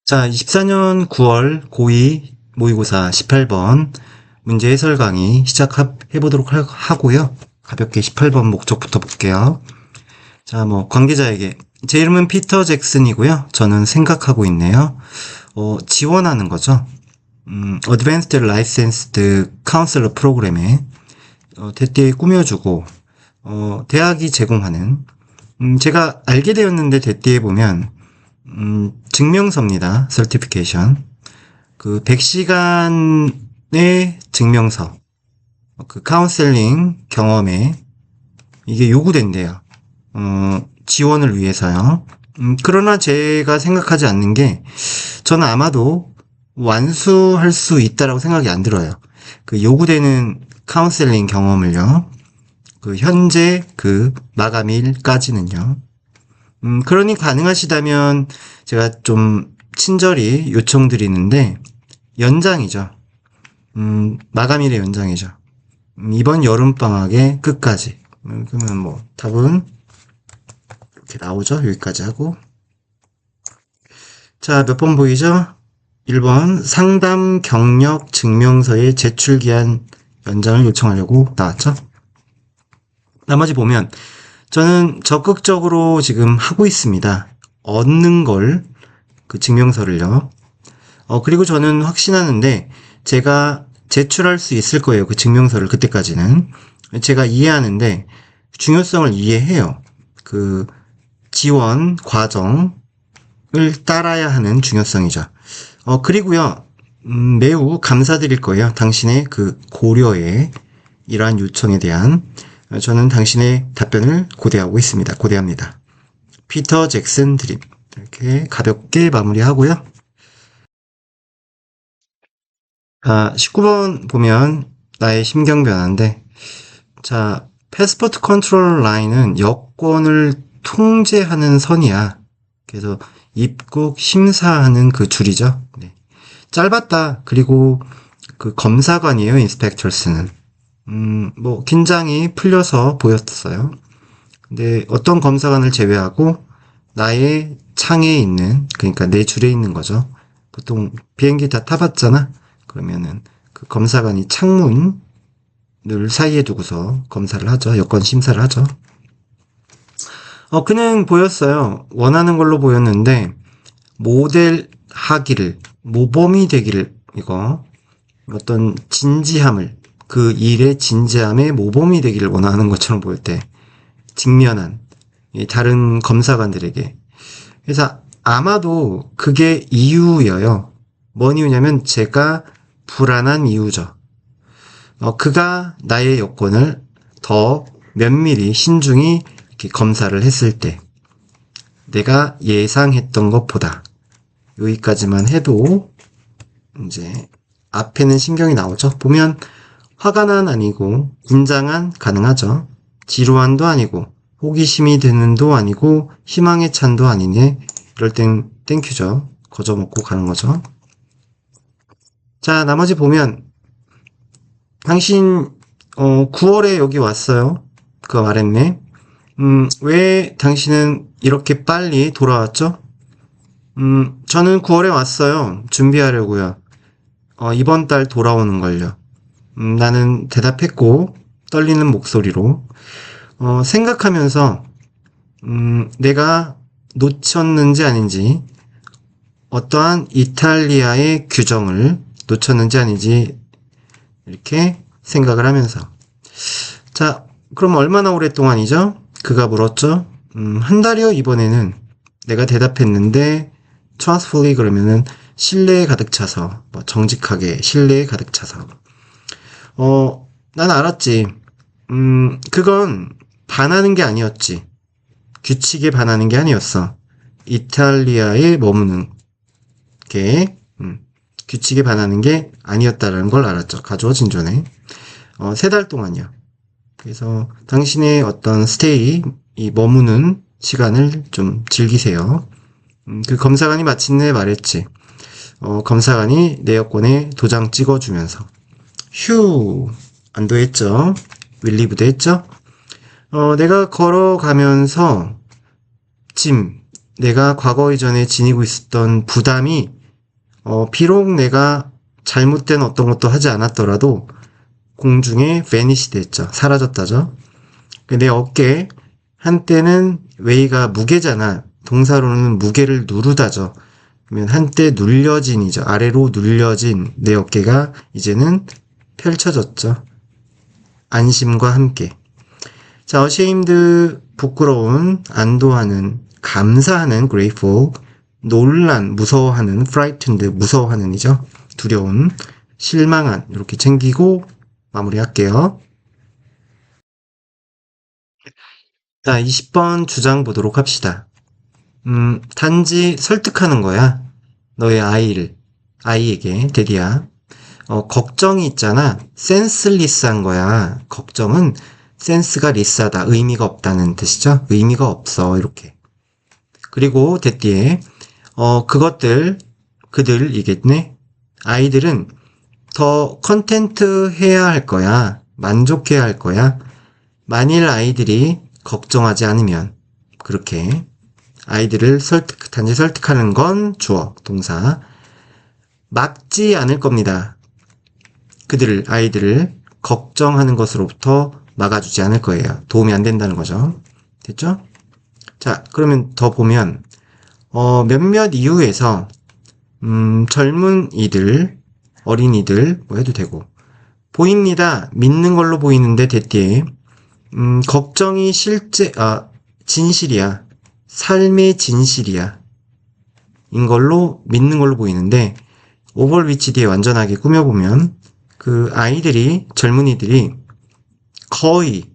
자, 24년 9월 고2 모의고사 18번 문제 해설 강의 시작해보도록 하고요. 가볍게 18번 목적부터 볼게요. 자, 관계자에게 제 이름은 피터 잭슨이고요. 저는 생각하고 있네요. 지원하는 거죠. Advanced Licensed Counselor 프로그램에 대띠에 꾸며주고 대학이 제공하는 제가 알게 되었는데 대띠에 보면 증명서입니다. certification. 그 100시간의 증명서. 그 카운셀링 경험에 이게 요구된대요. 지원을 위해서요. 그러나 제가 생각하지 않는 게 저는 아마도 완수할 수 있다라고 생각이 안 들어요. 그 요구되는 카운셀링 경험을요. 그 현재 그 마감일까지는요. 그러니 가능하시다면 제가 좀 친절히 요청드리는데 연장이죠. 마감일의 연장이죠. 이번 여름방학의 끝까지. 그러면 답은 이렇게 나오죠. 여기까지 하고. 자, 몇 번 보이죠? 1번 상담 경력 증명서의 제출기한 연장을 요청하려고 나왔죠. 나머지 보면 저는 적극적으로 지금 하고 있습니다. 얻는 걸, 그 증명서를요. 그리고 저는 확신하는데 제가 제출할 수 있을 거예요. 그 증명서를 그때까지는. 제가 이해하는데 중요성을 이해해요. 그 지원 과정을 따라야 하는 중요성이죠. 그리고요. 매우 감사드릴 거예요. 당신의 그 고려에 이러한 요청에 대한 저는 당신의 답변을 고대하고 있습니다. 고대합니다. 피터 잭슨 드림. 이렇게 가볍게 마무리하고요. 19번 보면 나의 심경 변화인데, 자, 패스포트 컨트롤 라인은 여권을 통제하는 선이야. 그래서 입국 심사하는 그 줄이죠. 네. 짧았다. 그리고 그 검사관이에요. 인스펙터스는. 긴장이 풀려서 보였어요. 근데 어떤 검사관을 제외하고 나의 창에 있는, 그러니까 내 줄에 있는 거죠. 보통 비행기 다 타봤잖아? 그러면은 그 검사관이 창문을 사이에 두고서 검사를 하죠. 여권 심사를 하죠. 그는 보였어요. 원하는 걸로 보였는데, 모델 하기를, 모범이 되기를, 이거, 어떤 진지함을, 그 일의 진지함에 모범이 되기를 원하는 것처럼 보일 때 직면한 다른 검사관들에게. 그래서 아마도 그게 이유여요. 뭔 이유냐면 제가 불안한 이유죠. 그가 나의 여권을 더 면밀히 신중히 이렇게 검사를 했을 때 내가 예상했던 것보다 여기까지만 해도 이제 앞에는 신경이 나오죠. 보면 화가 아니고 긴장한 가능하죠. 지루한도 아니고 호기심이 드는도 아니고 희망의 찬도 아니네. 이럴 땐 땡큐죠. 거저 먹고 가는 거죠. 자, 나머지 보면 당신 9월에 여기 왔어요. 그 말했네. 왜 당신은 이렇게 빨리 돌아왔죠? 저는 9월에 왔어요. 준비하려고요. 이번 달 돌아오는 걸요. 나는 대답했고 떨리는 목소리로 생각하면서 내가 놓쳤는지 아닌지 어떠한 이탈리아의 규정을 놓쳤는지 아닌지 이렇게 생각을 하면서 자, 그럼 얼마나 오랫동안이죠? 그가 물었죠. 한 달이요. 이번에는 내가 대답했는데 trustfully 그러면은 신뢰에 가득 차서 정직하게 신뢰에 가득 차서 난 알았지. 그건 반하는 게 아니었지. 규칙에 반하는 게 아니었어. 이탈리아에 머무는 게, 규칙에 반하는 게 아니었다라는 걸 알았죠. 가져진 전에. 3달 동안이요. 그래서 당신의 어떤 스테이, 이 머무는 시간을 좀 즐기세요. 그 검사관이 마침내 말했지. 검사관이 내 여권에 도장 찍어주면서. 휴, 안도했죠. 윌리브드 했죠. 내가 걸어가면서 짐, 내가 과거 이전에 지니고 있었던 부담이 비록 내가 잘못된 어떤 것도 하지 않았더라도 공중에 vanish 됐죠. 사라졌다죠. 내 어깨 한때는 웨이가 무게잖아. 동사로는 무게를 누르다죠. 그러면 한때 눌려진이죠. 아래로 눌려진 내 어깨가 이제는 펼쳐졌죠. 안심과 함께. 자, ashamed, 부끄러운, 안도하는, 감사하는, grateful, 놀란, 무서워하는, frightened, 무서워하는이죠. 두려운, 실망한, 이렇게 챙기고 마무리할게요. 자, 20번 주장 보도록 합시다. 단지 설득하는 거야. 너의 아이에게, 데디야. 걱정이 있잖아. 센스리스한 거야. 걱정은 센스가 리스하다. 의미가 없다는 뜻이죠. 의미가 없어. 이렇게. 그리고 데디에, 그들이겠네. 아이들은 더 컨텐트 해야 할 거야. 만족해야 할 거야. 만일 아이들이 걱정하지 않으면. 그렇게. 아이들을 단지 설득하는 건 주어, 동사. 막지 않을 겁니다. 아이들을 걱정하는 것으로부터 막아주지 않을 거예요. 도움이 안 된다는 거죠. 됐죠? 자, 그러면 더 보면, 몇몇 이유에서, 젊은 이들, 어린이들, 뭐 해도 되고, 보입니다. 믿는 걸로 보이는데, 대띠에, 걱정이 진실이야. 삶의 진실이야. 인 걸로, 믿는 걸로 보이는데, 오벌 위치 뒤에 완전하게 꾸며보면, 젊은이들이 거의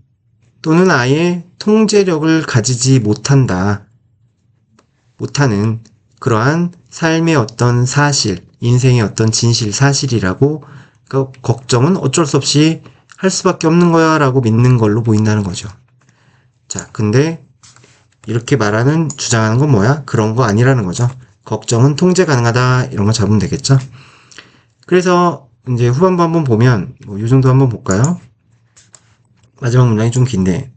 또는 아예 통제력을 가지지 못하는 그러한 삶의 어떤 사실, 인생의 어떤 진실, 사실이라고 걱정은 어쩔 수 없이 할 수밖에 없는 거야 라고 믿는 걸로 보인다는 거죠. 자, 근데 이렇게 주장하는 건 뭐야? 그런 거 아니라는 거죠. 걱정은 통제 가능하다 이런 거 잡으면 되겠죠. 그래서 이제 후반부 한번 보면 이 정도 한번 볼까요? 마지막 문장이 좀 긴데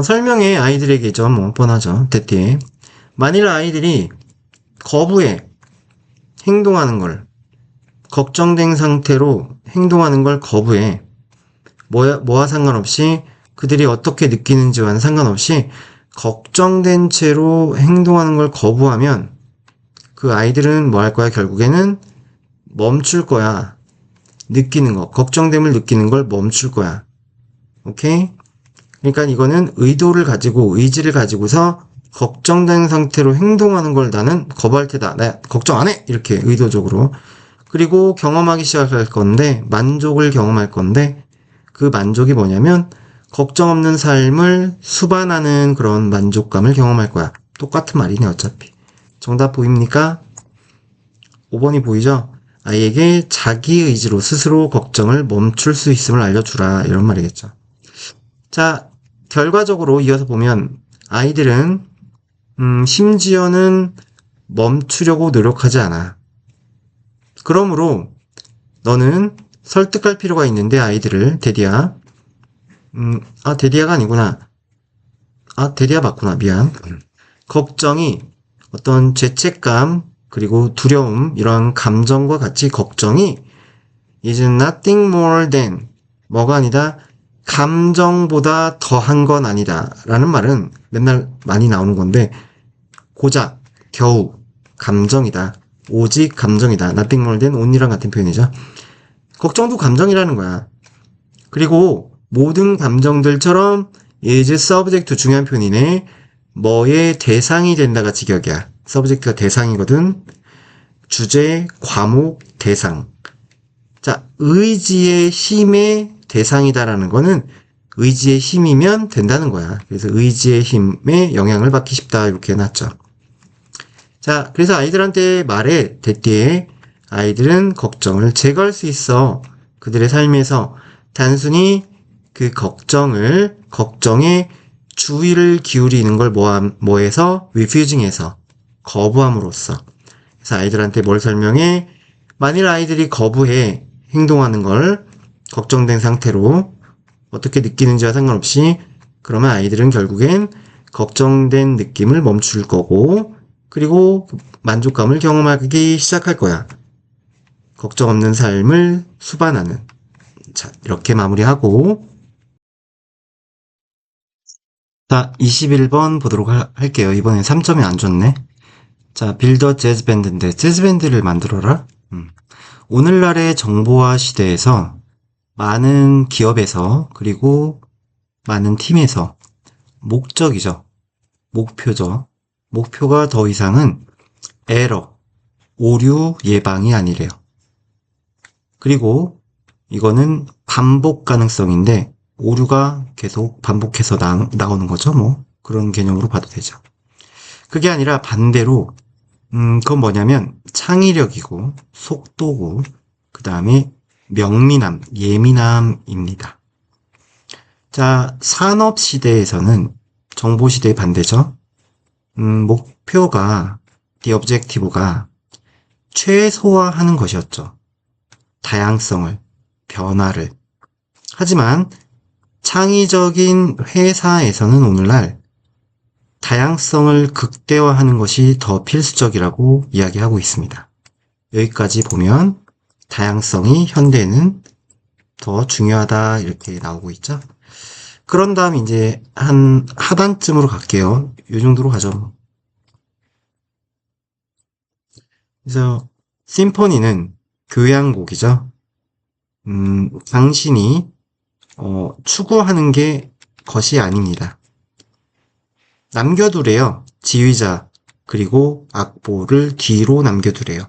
설명에 아이들에게죠. 뻔하죠. 대띠에 만일 아이들이 거부해 행동하는 걸 걱정된 상태로 행동하는 걸 거부해 뭐와 상관없이 그들이 어떻게 느끼는지와는 상관없이 걱정된 채로 행동하는 걸 거부하면 그 아이들은 뭐 할 거야? 결국에는 멈출 거야. 느끼는 거, 걱정됨을 느끼는 걸 멈출 거야. 오케이? 그러니까 이거는 의지를 가지고서 걱정된 상태로 행동하는 걸 나는 거부할 테다. 나 걱정 안 해! 이렇게 의도적으로. 그리고 경험하기 시작할 건데, 만족을 경험할 건데, 그 만족이 뭐냐면, 걱정 없는 삶을 수반하는 그런 만족감을 경험할 거야. 똑같은 말이네, 어차피. 정답 보입니까? 5번이 보이죠? 아이에게 자기 의지로 스스로 걱정을 멈출 수 있음을 알려주라. 이런 말이겠죠. 자, 결과적으로 이어서 보면 아이들은 심지어는 멈추려고 노력하지 않아. 그러므로 너는 설득할 필요가 있는데 아이들을 데디야. 데디아가 아니구나. 데디아 맞구나. 미안. 걱정이 어떤 죄책감 그리고 두려움 이런 감정과 같이 걱정이 is nothing more than 뭐가 아니다. 감정보다 더한 건 아니다. 라는 말은 맨날 많이 나오는 건데 고작 겨우 감정이다. 오직 감정이다. nothing more than only랑 같은 표현이죠. 걱정도 감정이라는 거야. 그리고 모든 감정들처럼 is subject 중요한 표현이네. 뭐의 대상이 된다 같이 격이야. subject가 대상이거든. 주제, 과목, 대상. 자, 의지의 힘의 대상이다라는 거는 의지의 힘이면 된다는 거야. 그래서 의지의 힘에 영향을 받기 쉽다 이렇게 해놨죠. 자, 그래서 아이들한테 말해 대띠에 아이들은 걱정을 제거할 수 있어. 그들의 삶에서 단순히 그 걱정에 주의를 기울이는 걸 뭐해서? refusing해서 거부함으로써. 그래서 아이들한테 뭘 설명해? 만일 아이들이 거부해 행동하는 걸 걱정된 상태로 어떻게 느끼는지와 상관없이 그러면 아이들은 결국엔 걱정된 느낌을 멈출 거고, 그리고 만족감을 경험하기 시작할 거야. 걱정 없는 삶을 수반하는. 자, 이렇게 마무리하고, 자, 21번 보도록 할게요. 이번엔 3점이 안 좋네. 자, 빌더 재즈밴드인데, 재즈밴드를 만들어라? 오늘날의 정보화 시대에서 많은 기업에서, 그리고 많은 팀에서 목적이죠. 목표죠. 목표가 더 이상은 에러, 오류 예방이 아니래요. 그리고 이거는 반복 가능성인데 오류가 계속 반복해서 나오는 거죠. 뭐 그런 개념으로 봐도 되죠. 그게 아니라 반대로 그건 뭐냐면 창의력이고 속도고 그 다음에 명민함, 예민함입니다. 자, 산업 시대에서는 정보 시대의 반대죠. 목표가 the objective가 최소화하는 것이었죠. 다양성을, 변화를. 하지만 창의적인 회사에서는 오늘날 다양성을 극대화하는 것이 더 필수적이라고 이야기하고 있습니다. 여기까지 보면 다양성이 현대에는 더 중요하다 이렇게 나오고 있죠. 그런 다음 이제 한 하단쯤으로 갈게요. 이 정도로 가죠. 그래서 심포니는 교향곡이죠. 당신이 추구하는 게 것이 아닙니다. 남겨두래요. 지휘자 그리고 악보를 뒤로 남겨두래요.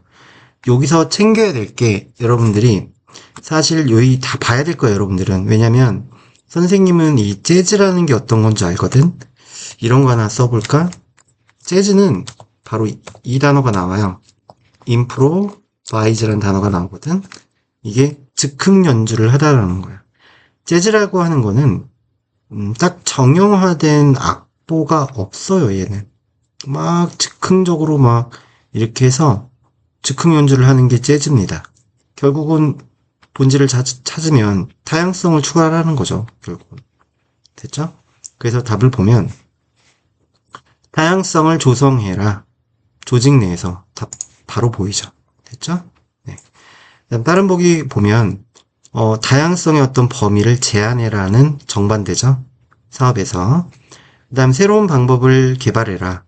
여기서 챙겨야 될 게 여러분들이 사실 여기 다 봐야 될 거예요. 여러분들은. 왜냐면 선생님은 이 재즈라는 게 어떤 건지 알거든. 이런 거 하나 써볼까? 재즈는 바로 이 단어가 나와요. improvise라는 단어가 나오거든. 이게 즉흥 연주를 하다라는 거야. 재즈라고 하는 거는 딱 정형화된 악보가 없어요. 얘는 막 즉흥적으로 막 이렇게 해서 즉흥 연주를 하는 게 재즈입니다. 결국은 본질을 찾으면 다양성을 추가하라는 거죠. 결국은. 됐죠? 그래서 답을 보면 다양성을 조성해라. 조직 내에서 답 바로 보이죠. 됐죠? 네. 다른 보기 보면 다양성의 어떤 범위를 제한해라는 정반대죠. 사업에서. 그 다음 새로운 방법을 개발해라.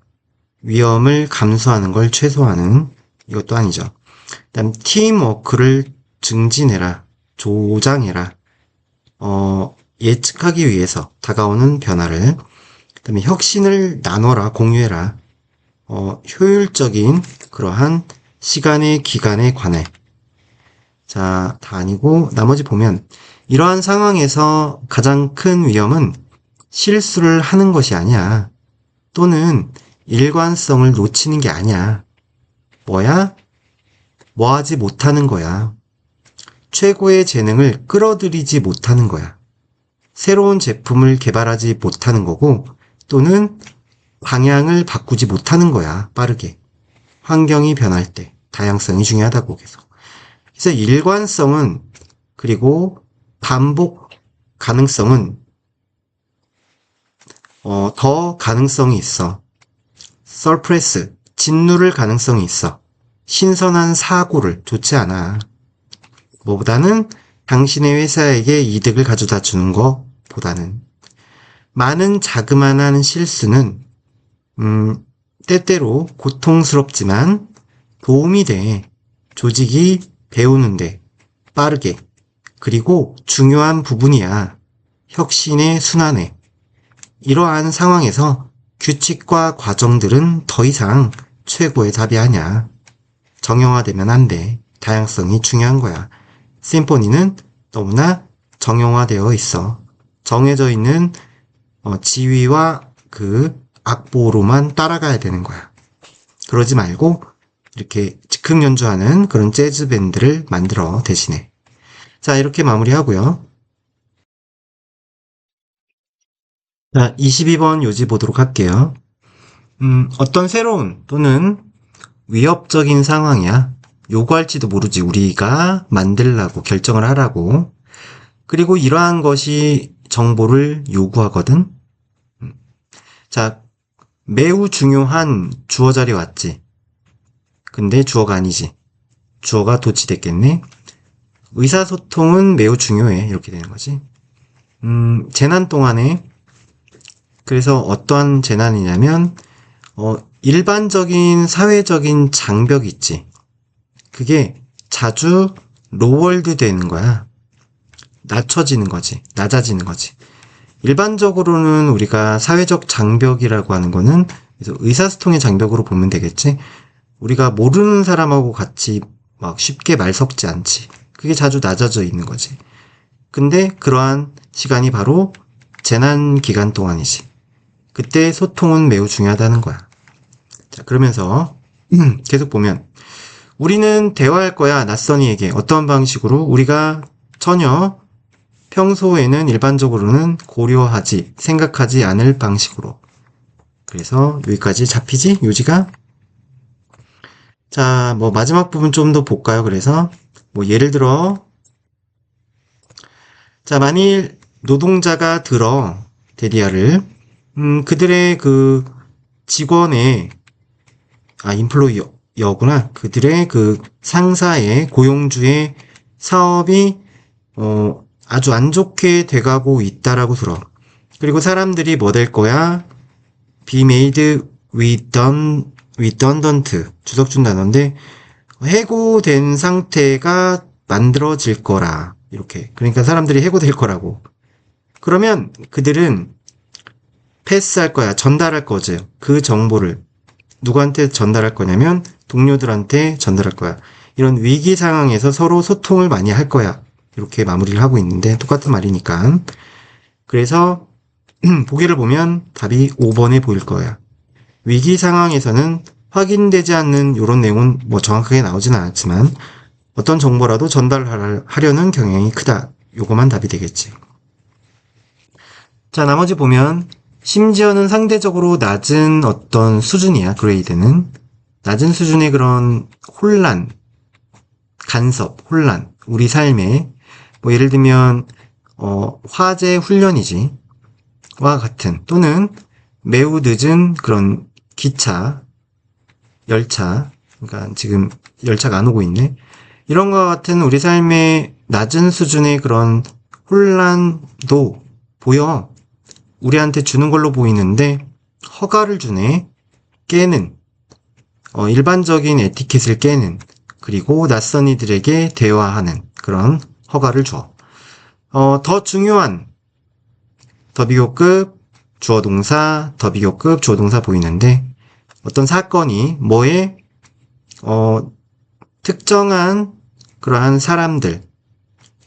위험을 감수하는 걸 최소화하는 이것도 아니죠. 그 다음 팀워크를 증진해라. 조장해라. 예측하기 위해서 다가오는 변화를. 그 다음에 혁신을 나눠라. 공유해라. 효율적인 그러한 시간의 기간에 관해. 자, 다 아니고 나머지 보면 이러한 상황에서 가장 큰 위험은 실수를 하는 것이 아니야. 또는 일관성을 놓치는 게 아니야. 뭐야? 뭐 하지 못하는 거야. 최고의 재능을 끌어들이지 못하는 거야. 새로운 제품을 개발하지 못하는 거고 또는 방향을 바꾸지 못하는 거야. 빠르게. 환경이 변할 때 다양성이 중요하다고 계속. 그래서 일관성은 그리고 반복 가능성은 더 가능성이 있어. 서프레스, 짓누를 가능성이 있어. 신선한 사고를 좋지 않아. 뭐보다는 당신의 회사에게 이득을 가져다 주는 것보다는 많은 자그마한 실수는 때때로 고통스럽지만 도움이 돼. 조직이 배우는데 빠르게 그리고 중요한 부분이야. 혁신의 순환에. 이러한 상황에서 규칙과 과정들은 더 이상 최고의 답이 아니야. 정형화되면 안 돼. 다양성이 중요한 거야. 심포니는 너무나 정형화되어 있어. 정해져 있는 지휘와 그 악보로만 따라가야 되는 거야. 그러지 말고 이렇게 즉흥 연주하는 그런 재즈 밴드를 만들어 대신에. 자, 이렇게 마무리하고요. 자, 22번 요지 보도록 할게요. 어떤 새로운 또는 위협적인 상황이야. 요구할지도 모르지. 우리가 만들라고 결정을 하라고. 그리고 이러한 것이 정보를 요구하거든. 자, 매우 중요한 주어 자리 왔지. 근데 주어가 아니지. 주어가 도치됐겠네. 의사소통은 매우 중요해. 이렇게 되는 거지. 재난 동안에, 그래서 어떠한 재난이냐면, 일반적인 사회적인 장벽 있지. 그게 자주 로월드 되는 거야. 낮춰지는 거지. 낮아지는 거지. 일반적으로는 우리가 사회적 장벽이라고 하는 거는 그래서 의사소통의 장벽으로 보면 되겠지. 우리가 모르는 사람하고 같이 막 쉽게 말 섞지 않지. 그게 자주 낮아져 있는 거지. 근데 그러한 시간이 바로 재난 기간 동안이지. 그때 소통은 매우 중요하다는 거야. 자, 그러면서 계속 보면 우리는 대화할 거야. 낯선이에게 어떤 방식으로 우리가 전혀 평소에는 일반적으로는 고려하지, 생각하지 않을 방식으로. 그래서 여기까지 잡히지? 요지가? 자, 뭐 마지막 부분 좀 더 볼까요? 그래서 뭐 예를 들어 자, 만일 노동자가 들어 데디아를 그들의 그 직원의 인플로이어구나. 그들의 그 상사의 고용주의 사업이 아주 안 좋게 돼가고 있다라고 들어. 그리고 사람들이 뭐 될 거야? be made redundant. 주석준 단어인데, 해고된 상태가 만들어질 거라. 이렇게. 그러니까 사람들이 해고될 거라고. 그러면 그들은 패스할 거야. 전달할 거죠. 그 정보를. 누구한테 전달할 거냐면 동료들한테 전달할 거야. 이런 위기 상황에서 서로 소통을 많이 할 거야. 이렇게 마무리를 하고 있는데 똑같은 말이니까. 그래서 보기를 보면 답이 5번에 보일 거야. 위기 상황에서는 확인되지 않는 이런 내용은 뭐 정확하게 나오지는 않았지만 어떤 정보라도 전달하려는 경향이 크다. 요거만 답이 되겠지. 자, 나머지 보면 심지어는 상대적으로 낮은 어떤 수준이야. 그레이드는 낮은 수준의 그런 혼란, 간섭, 혼란, 우리 삶에 뭐 예를 들면 화재 훈련이지 와 같은 또는 매우 늦은 그런 기차, 열차, 그러니까 지금 열차가 안 오고 있네. 이런 것 같은 우리 삶의 낮은 수준의 그런 혼란도 보여. 우리한테 주는 걸로 보이는데 허가를 주네. 깨는 일반적인 에티켓을 깨는 그리고 낯선 이들에게 대화하는 그런 허가를 줘. 더 중요한 더비교급 주어동사 더비교급 주어동사 보이는데 어떤 사건이 뭐에 특정한 그러한 사람들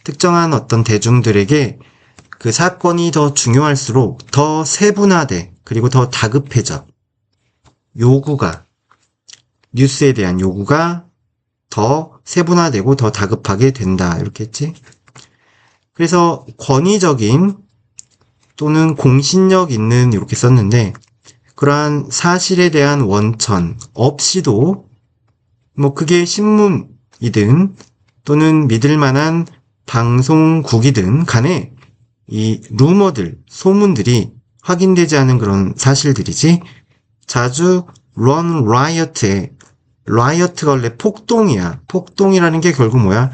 특정한 어떤 대중들에게 그 사건이 더 중요할수록 더 세분화돼. 그리고 더 다급해져. 요구가, 뉴스에 대한 요구가 더 세분화되고 더 다급하게 된다. 이렇게 했지. 그래서 권위적인 또는 공신력 있는 이렇게 썼는데 그러한 사실에 대한 원천 없이도 뭐 그게 신문이든 또는 믿을 만한 방송국이든 간에 이 루머들, 소문들이 확인되지 않은 그런 사실들이지 자주 run riot에 riot가 원래 폭동이야. 폭동이라는 게 결국 뭐야?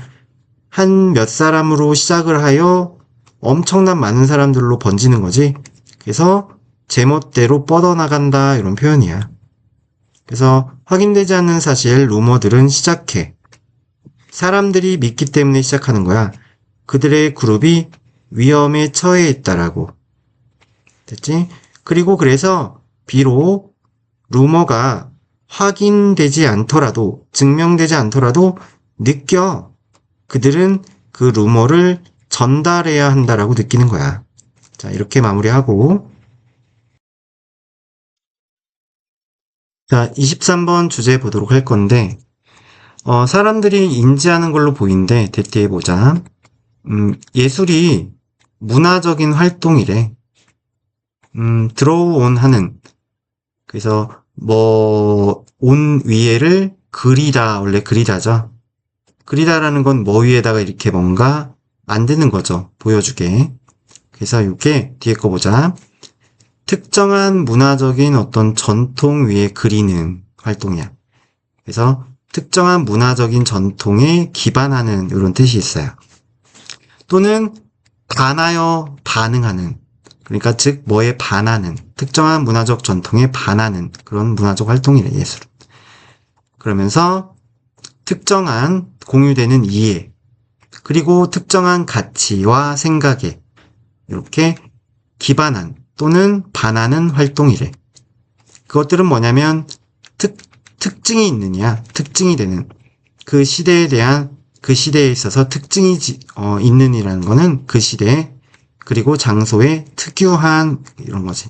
한 몇 사람으로 시작을 하여 엄청난 많은 사람들로 번지는 거지. 그래서 제멋대로 뻗어나간다 이런 표현이야. 그래서 확인되지 않는 사실 루머들은 시작해. 사람들이 믿기 때문에 시작하는 거야. 그들의 그룹이 위험에 처해 있다라고. 됐지? 그리고 그래서 비록 루머가 확인되지 않더라도 증명되지 않더라도 느껴. 그들은 그 루머를 전달해야 한다라고 느끼는 거야. 자, 이렇게 마무리하고 자, 23번 주제 보도록 할 건데 사람들이 인지하는 걸로 보이는데 대티해 보자. 예술이 문화적인 활동이래. 드로우온 하는. 그래서 뭐 온 위에를 그리다. 원래 그리다죠. 그리다라는 건 뭐 위에다가 이렇게 뭔가 만드는 거죠. 보여주게. 그래서 이게 뒤에 거 보자. 특정한 문화적인 어떤 전통 위에 그리는 활동이야. 그래서 특정한 문화적인 전통에 기반하는 이런 뜻이 있어요. 또는 반하여 반응하는, 그러니까 즉 뭐에 반하는, 특정한 문화적 전통에 반하는 그런 문화적 활동이래, 예술은. 그러면서 특정한 공유되는 이해, 그리고 특정한 가치와 생각에 이렇게 기반한 또는 반하는 활동이래. 그것들은 뭐냐면 특징이 있느냐, 특징이 되는 그 시대에 대한 그 시대에 있어서 특징이 있는이라는 거는 그 시대 그리고 장소에 특유한 이런 거지.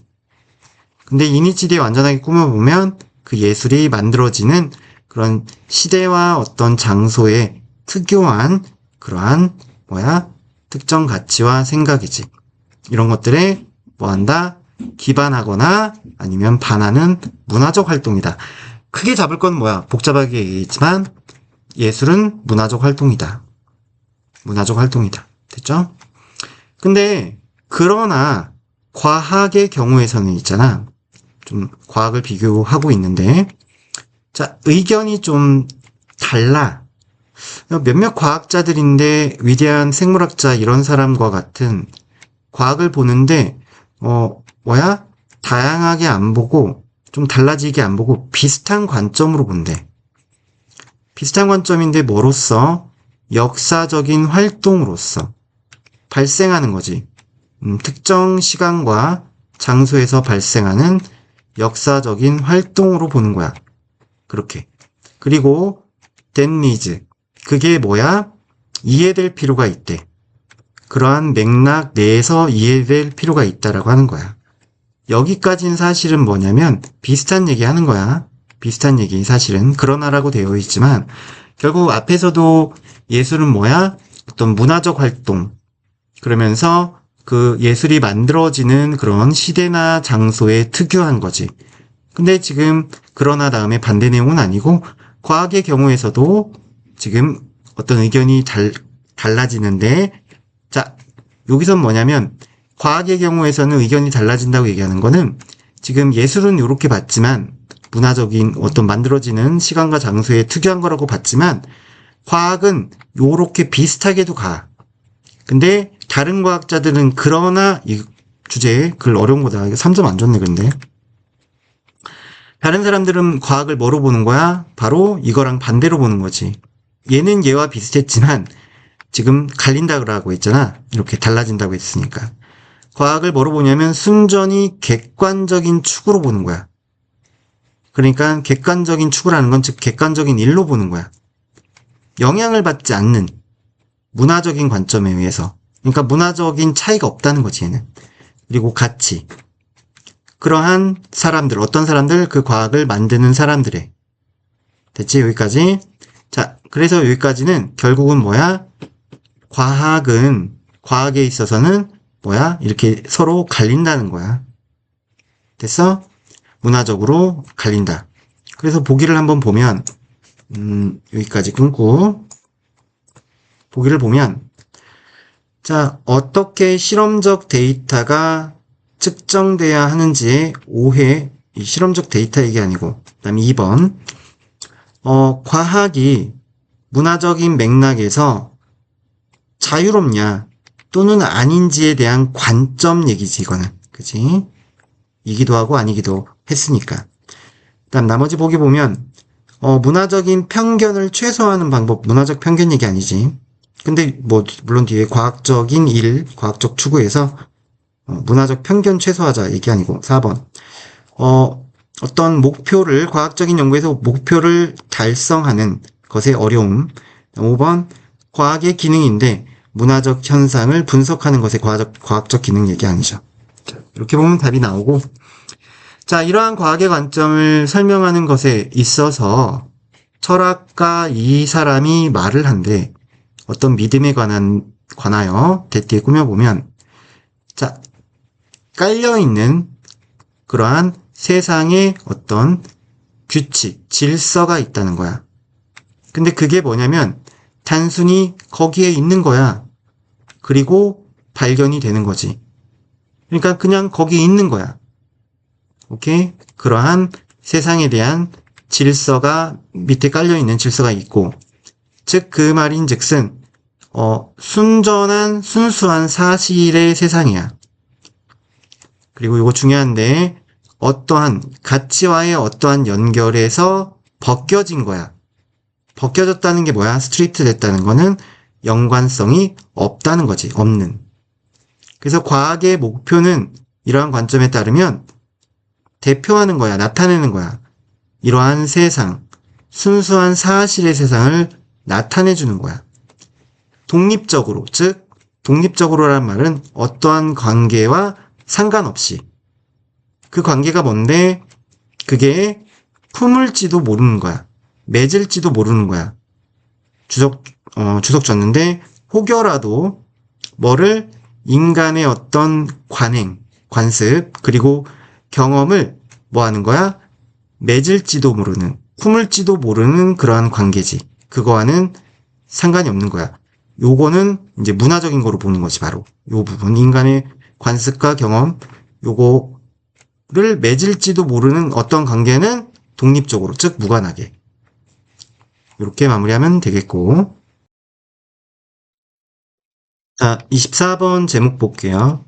근데 이니치디에 완전하게 꾸며보면 그 예술이 만들어지는 그런 시대와 어떤 장소에 특유한 그러한 특정 가치와 생각이지. 이런 것들에 뭐한다? 기반하거나 아니면 반하는 문화적 활동이다. 크게 잡을 건 복잡하게 얘기했지만 예술은 문화적 활동이다. 문화적 활동이다. 됐죠? 근데 그러나 과학의 경우에서는 있잖아. 좀 과학을 비교하고 있는데 자, 의견이 좀 달라. 몇몇 과학자들인데 위대한 생물학자 이런 사람과 같은 과학을 보는데 다양하게 안 보고 좀 달라지게 안 보고 비슷한 관점으로 본대. 비슷한 관점인데 뭐로써? 역사적인 활동으로서 발생하는 거지. 특정 시간과 장소에서 발생하는 역사적인 활동으로 보는 거야. 그렇게. 그리고 that needs. 그게 이해될 필요가 있대. 그러한 맥락 내에서 이해될 필요가 있다라고 하는 거야. 여기까지는 사실은 뭐냐면 비슷한 얘기 하는 거야. 비슷한 얘기 사실은 그러나라고 되어 있지만 결국 앞에서도 예술은 어떤 문화적 활동 그러면서 그 예술이 만들어지는 그런 시대나 장소에 특유한 거지. 근데 지금 그러나 다음에 반대 내용은 아니고 과학의 경우에서도 지금 어떤 의견이 달라지는데 자, 여기선 뭐냐면 과학의 경우에서는 의견이 달라진다고 얘기하는 거는 지금 예술은 이렇게 봤지만 문화적인 어떤 만들어지는 시간과 장소에 특유한 거라고 봤지만 과학은 요렇게 비슷하게도 가. 근데 다른 과학자들은 그러나 이 주제에 글 어려운 거다. 이거 3점 안 줬네 근데. 다른 사람들은 과학을 뭐로 보는 거야? 바로 이거랑 반대로 보는 거지. 얘는 얘와 비슷했지만 지금 갈린다고 했잖아. 이렇게 달라진다고 했으니까. 과학을 뭐로 보냐면 순전히 객관적인 축으로 보는 거야. 그러니까 객관적인 축이라는 건 즉 객관적인 일로 보는 거야. 영향을 받지 않는 문화적인 관점에 의해서. 그러니까 문화적인 차이가 없다는 거지 얘는. 그리고 가치. 그러한 사람들, 어떤 사람들, 그 과학을 만드는 사람들의. 됐지? 여기까지. 자, 그래서 여기까지는 결국은 과학에 있어서는 이렇게 서로 갈린다는 거야. 됐어? 문화적으로 갈린다. 그래서 보기를 한번 보면, 여기까지 끊고, 보기를 보면, 자, 어떻게 실험적 데이터가 측정돼야 하는지의 오해, 이 실험적 데이터 얘기 아니고, 그 다음에 2번, 과학이 문화적인 맥락에서 자유롭냐, 또는 아닌지에 대한 관점 얘기지, 이거는. 그치? 이기도 하고 아니기도 했으니까. 그다음 나머지 보기 보면 문화적인 편견을 최소화하는 방법, 문화적 편견 얘기 아니지. 근데 물론 뒤에 과학적 추구에서 문화적 편견 최소화하자 얘기 아니고 4번. 어떤 과학적인 연구에서 목표를 달성하는 것의 어려움. 5번. 과학의 기능인데 문화적 현상을 분석하는 것의 과학적 기능 얘기 아니죠. 이렇게 보면 답이 나오고 자, 이러한 과학의 관점을 설명하는 것에 있어서 철학가 이 사람이 말을 한데 어떤 믿음에 관하여 대띠에 꾸며보면 자, 깔려있는 그러한 세상의 어떤 규칙, 질서가 있다는 거야. 근데 그게 뭐냐면 단순히 거기에 있는 거야. 그리고 발견이 되는 거지. 그러니까 그냥 거기 있는 거야. 오케이? 그러한 세상에 대한 질서가 밑에 깔려있는 질서가 있고, 즉 그 말인즉슨 순전한 순수한 사실의 세상이야. 그리고 이거 중요한데 어떠한 가치와의 어떠한 연결에서 벗겨진 거야. 벗겨졌다는 게 뭐야? 스트리트 됐다는 거는 연관성이 없다는 거지. 없는. 그래서 과학의 목표는 이러한 관점에 따르면 대표하는 거야. 나타내는 거야. 이러한 세상, 순수한 사실의 세상을 나타내주는 거야. 독립적으로, 즉 독립적으로란 말은 어떠한 관계와 상관없이. 그 관계가 뭔데? 그게 품을지도 모르는 거야. 맺을지도 모르는 거야. 주석 줬는데 혹여라도 뭐를 인간의 어떤 관행, 관습, 그리고 경험을 뭐 하는 거야? 맺을지도 모르는, 품을지도 모르는 그러한 관계지. 그거와는 상관이 없는 거야. 요거는 이제 문화적인 거로 보는 거지, 바로. 요 부분. 인간의 관습과 경험, 요거를 맺을지도 모르는 어떤 관계는 독립적으로, 즉 무관하게. 이렇게 마무리하면 되겠고. 자, 24번 제목 볼게요.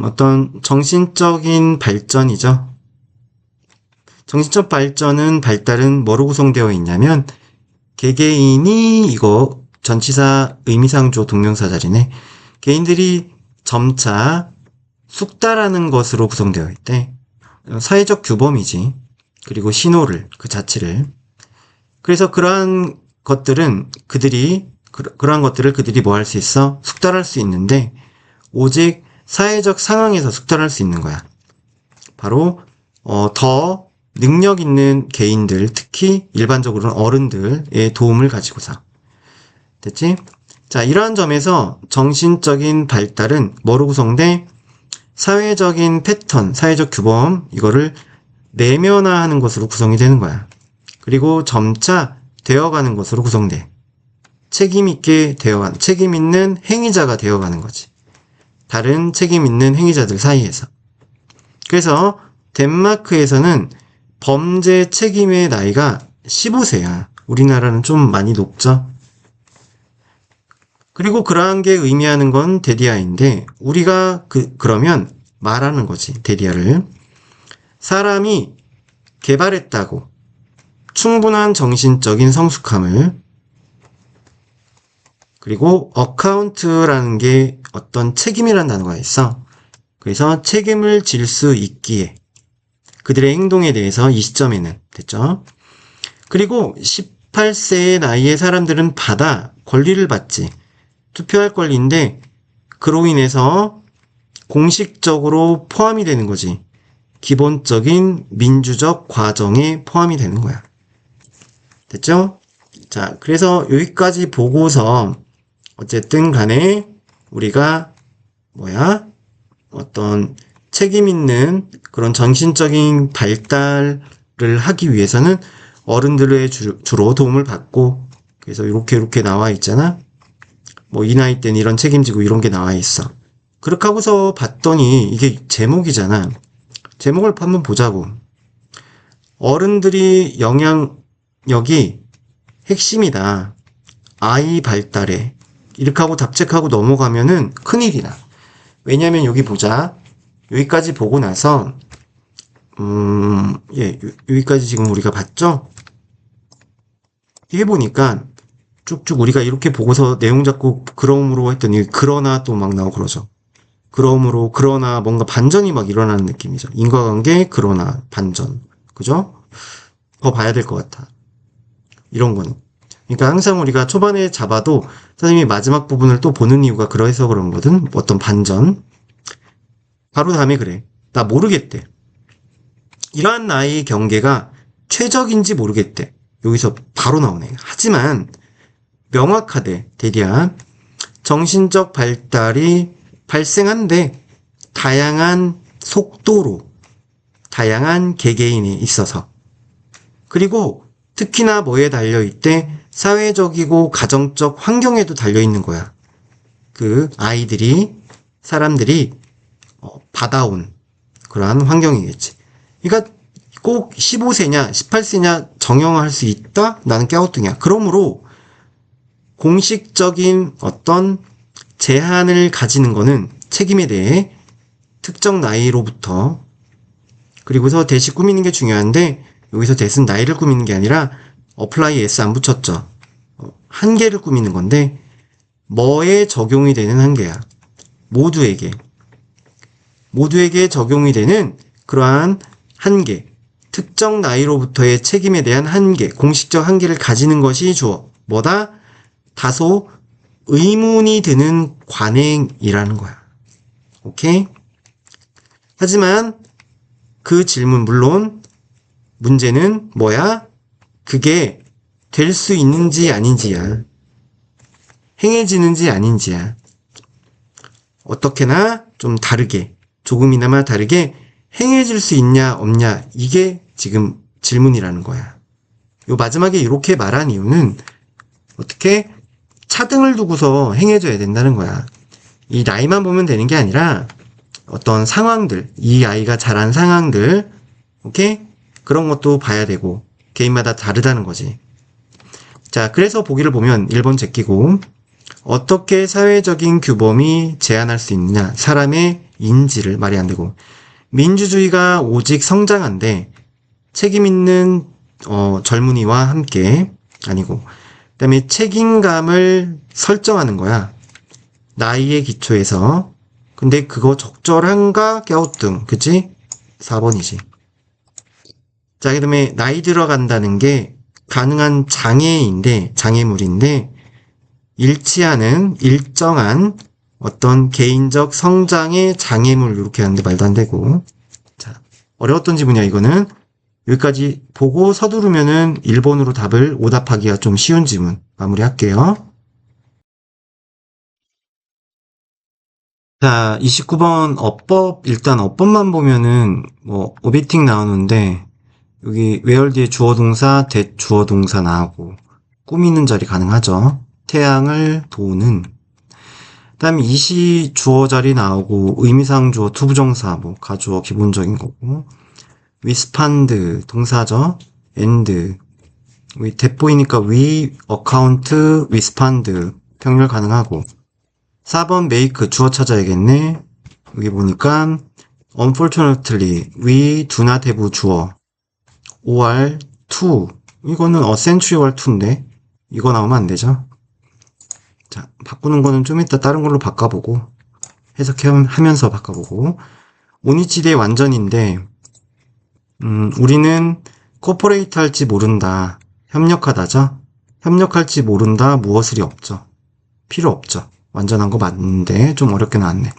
어떤 정신적인 발전이죠. 정신적 발달은 뭐로 구성되어 있냐면, 개개인이 이거 전치사 의미상조 동명사 자리네. 개인들이 점차 숙달하는 것으로 구성되어 있대. 사회적 규범이지. 그리고 신호를, 그 자체를. 그래서 그러한 것들은 그러한 것들을 그들이 뭐 할 수 있어? 숙달할 수 있는데, 오직 사회적 상황에서 숙달할 수 있는 거야. 바로, 더 능력 있는 개인들, 특히 일반적으로는 어른들의 도움을 가지고서. 됐지? 자, 이러한 점에서 정신적인 발달은 뭐로 구성돼? 사회적인 패턴, 사회적 규범, 이거를 내면화하는 것으로 구성이 되는 거야. 그리고 점차 되어가는 것으로 구성돼. 책임 있는 행위자가 되어가는 거지. 다른 책임 있는 행위자들 사이에서. 그래서 덴마크에서는 범죄 책임의 나이가 15세야. 우리나라는 좀 많이 높죠. 그리고 그러한 게 의미하는 건 데디아인데, 우리가 그러면 말하는 거지, 데디아를. 사람이 개발했다고 충분한 정신적인 성숙함을, 그리고 어카운트라는 게 어떤 책임이라는 단어가 있어. 그래서 책임을 질 수 있기에 그들의 행동에 대해서 이 시점에는 됐죠. 그리고 18세의 나이의 사람들은 권리를 받지. 투표할 권리인데 그로 인해서 공식적으로 포함이 되는 거지. 기본적인 민주적 과정에 포함이 되는 거야. 됐죠? 자, 그래서 여기까지 보고서 어쨌든 간에 우리가 어떤 책임 있는 그런 정신적인 발달을 하기 위해서는 어른들의 주로 도움을 받고, 그래서 이렇게 나와 있잖아. 뭐 이 나이 때는 이런 책임지고 이런 게 나와 있어. 그렇게 하고서 봤더니 이게 제목이잖아. 제목을 한번 보자고. 어른들이 영향력이 핵심이다. 아이 발달에. 이렇게 하고 답책하고 넘어가면은 큰일이다. 왜냐면 여기 보자. 여기까지 보고 나서 여기까지 지금 우리가 봤죠? 이게 보니까 쭉쭉 우리가 이렇게 보고서 내용 잡고 그러므로 했더니 그러나 또 막 나오고 그러죠. 그러나 뭔가 반전이 막 일어나는 느낌이죠. 인과관계, 그러나, 반전. 그죠? 더 봐야 될 것 같아. 이런 거는. 그러니까 항상 우리가 초반에 잡아도 선생님이 마지막 부분을 또 보는 이유가 그래서 그런 거든. 어떤 반전. 바로 다음에 그래. 나 모르겠대. 이러한 나이의 경계가 최적인지 모르겠대. 여기서 바로 나오네. 하지만 명확하대. 대리한 정신적 발달이 발생한데 다양한 속도로, 다양한 개개인이 있어서, 그리고 특히나 뭐에 달려있대? 사회적이고 가정적 환경에도 달려있는 거야. 그 사람들이 받아온 그러한 환경이겠지. 그러니까 꼭 15세냐 18세냐 정형할 수 있다? 나는 깨우뚱이야. 그러므로 공식적인 어떤 제한을 가지는 거는 책임에 대해 특정 나이로부터, 그리고서 대시 꾸미는 게 중요한데 여기서 대신 나이를 꾸미는 게 아니라 apply s 안 붙였죠. 한계를 꾸미는 건데 뭐에 적용이 되는 한계야. 모두에게 적용이 되는 그러한 한계, 특정 나이로부터의 책임에 대한 한계, 공식적 한계를 가지는 것이 뭐다? 다소 의문이 드는 관행이라는 거야. 오케이? 하지만 그 질문, 물론 문제는 뭐야? 그게 될 수 있는지 아닌지야. 행해지는지 아닌지야. 어떻게나 좀 다르게, 조금이나마 다르게 행해질 수 있냐 없냐, 이게 지금 질문이라는 거야. 요 마지막에 이렇게 말한 이유는 어떻게 차등을 두고서 행해져야 된다는 거야. 이 나이만 보면 되는 게 아니라 어떤 상황들, 이 아이가 자란 상황들, 오케이? 그런 것도 봐야 되고 개인마다 다르다는 거지. 자, 그래서 보기를 보면 1번 제끼고, 어떻게 사회적인 규범이 제한할 수 있느냐, 사람의 인지를, 말이 안 되고, 민주주의가 오직 성장한데 책임 있는 젊은이와 함께, 아니고, 그 다음에 책임감을 설정하는 거야. 나이의 기초에서. 근데 그거 적절한가? 갸우뚱. 그치? 4번이지. 자, 그 다음에 나이 들어간다는 게 가능한 장애물인데, 일치하는 일정한 어떤 개인적 성장의 장애물, 이렇게 하는데 말도 안 되고. 자, 어려웠던 지문이야, 이거는. 여기까지 보고 서두르면은 1번으로 답을 오답하기가 좀 쉬운 지문 마무리할게요. 자, 29번 어법, 일단 어법만 보면은 오비팅 나오는데, 여기 where 뒤에 주어동사, that 주어동사 나오고, 꾸미는 자리 가능하죠. 태양을 도는. 그 다음에 이시 주어 자리 나오고, 의미상 주어, 투부정사, 가주어 기본적인 거고, 위스판드 동사죠. and 대보이니까 위 어카운트 위스판드 병렬 가능하고. 4번 make 주어 찾아야겠네. 여기 보니까 unfortunately we do not have 주어 or to, 이거는 a century or to인데 이거 나오면 안 되죠. 자, 바꾸는 거는 좀 이따 다른 걸로 바꿔보고 해석하면서 바꿔보고. 오니치대 완전인데 우리는 코퍼레이트 할지 모른다. 협력하다죠? 협력할지 모른다. 무엇을이 없죠. 필요 없죠. 완전한 거 맞는데 좀 어렵게 나왔네.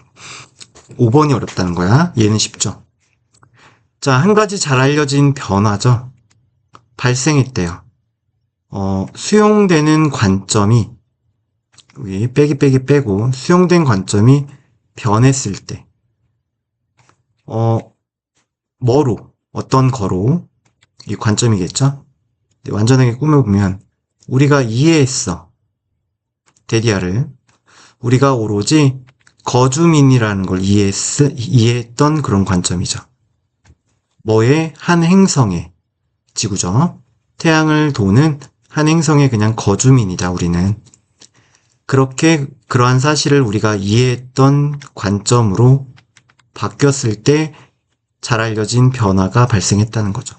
5번이 어렵다는 거야. 얘는 쉽죠. 자, 한 가지 잘 알려진 변화죠. 발생했대요. 수용되는 관점이, 여기 빼기 빼고 수용된 관점이 변했을 때, 뭐로, 어떤 거로, 이 관점이겠죠? 완전하게 꾸며보면 우리가 이해했어. 데디아를. 우리가 오로지 거주민이라는 걸 이해했던 그런 관점이죠. 뭐의 한 행성에, 지구죠. 태양을 도는 한 행성의 그냥 거주민이다, 우리는. 그렇게 그러한 사실을 우리가 이해했던 관점으로 바뀌었을 때 잘 알려진 변화가 발생했다는 거죠.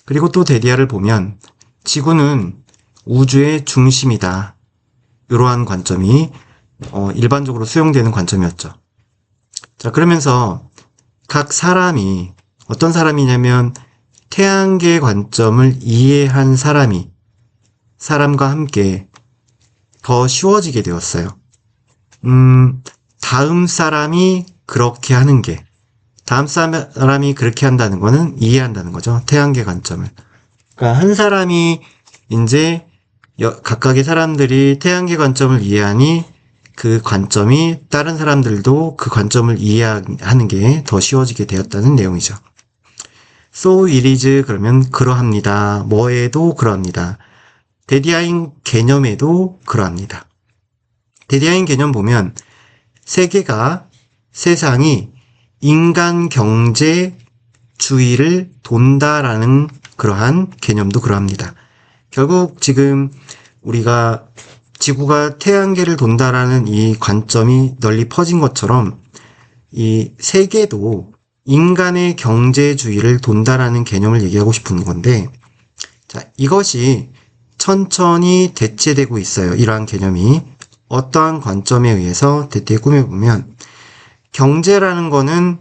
그리고 또 데디아를 보면 지구는 우주의 중심이다. 이러한 관점이 일반적으로 수용되는 관점이었죠. 자, 그러면서 각 사람이 어떤 사람이냐면 태양계 관점을 이해한 사람과 함께 더 쉬워지게 되었어요. 다음 사람이 그렇게 하는 게, 다음 사람이 그렇게 한다는 거는 이해한다는 거죠. 태양계 관점을. 그러니까 한 사람이 이제 각각의 사람들이 태양계 관점을 이해하니 그 관점이 다른 사람들도 그 관점을 이해하는 게 더 쉬워지게 되었다는 내용이죠. So it is, 그러면 그러합니다. 뭐에도 그러합니다. 데디아인 개념에도 그러합니다. 데디아인 개념 보면 세상이 인간 경제 주위를 돈다라는 그러한 개념도 그러합니다. 결국 지금 우리가 지구가 태양계를 돈다라는 이 관점이 널리 퍼진 것처럼 이 세계도 인간의 경제주의를 돈다라는 개념을 얘기하고 싶은 건데, 자, 이것이 천천히 대체되고 있어요. 이러한 개념이 어떠한 관점에 의해서 대체에 꾸며보면 경제라는 거는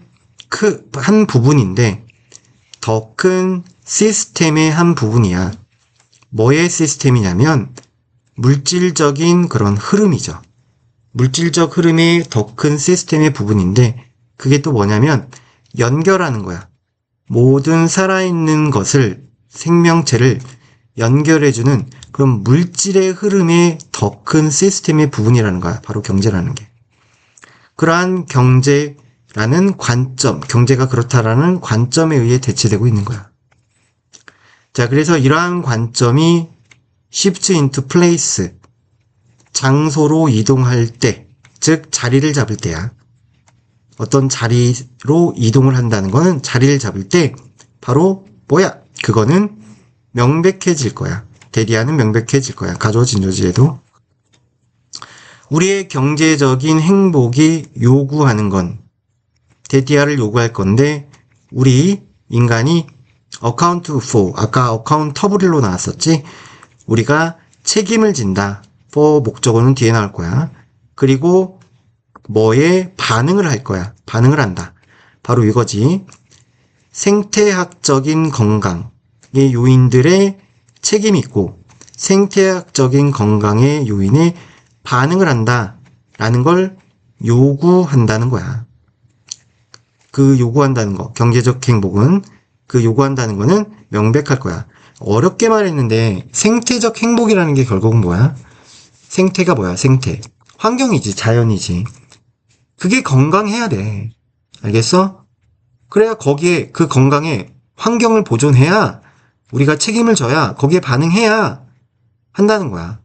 한 부분인데 더 큰 시스템의 한 부분이야. 뭐의 시스템이냐면 물질적인 그런 흐름이죠. 물질적 흐름의 더 큰 시스템의 부분인데 그게 또 뭐냐면 연결하는 거야. 모든 살아있는 것을, 생명체를 연결해주는 그런 물질의 흐름의 더 큰 시스템의 부분이라는 거야. 바로 경제라는 게. 그러한 경제라는 관점, 경제가 그렇다라는 관점에 의해 대체되고 있는 거야. 자, 그래서 이러한 관점이 shift into place, 장소로 이동할 때, 즉 자리를 잡을 때야. 어떤 자리로 이동을 한다는 거는 자리를 잡을 때 바로 뭐야? 그거는 명백해질 거야. 대디아는 명백해질 거야. 가조 진조지에도. 우리의 경제적인 행복이 요구하는 건 대디아를 요구할 건데 우리 인간이 account for, 아까 accountabili로 나왔었지? 우리가 책임을 진다. for 목적어는 뒤에 나올 거야. 그리고 뭐에 반응을 할 거야. 반응을 한다. 바로 이거지. 생태학적인 건강의 요인들의 책임이 있고 생태학적인 건강의 요인에 반응을 한다라는 걸 요구한다는 거야. 그 요구한다는 거, 경제적 행복은 그 요구한다는 거는 명백할 거야. 어렵게 말했는데 생태적 행복이라는 게 결국은 뭐야? 생태가 뭐야? 생태. 환경이지, 자연이지. 그게 건강해야 돼. 알겠어? 그래야 거기에 그 건강에 환경을 보존해야 우리가 책임을 져야 거기에 반응해야 한다는 거야.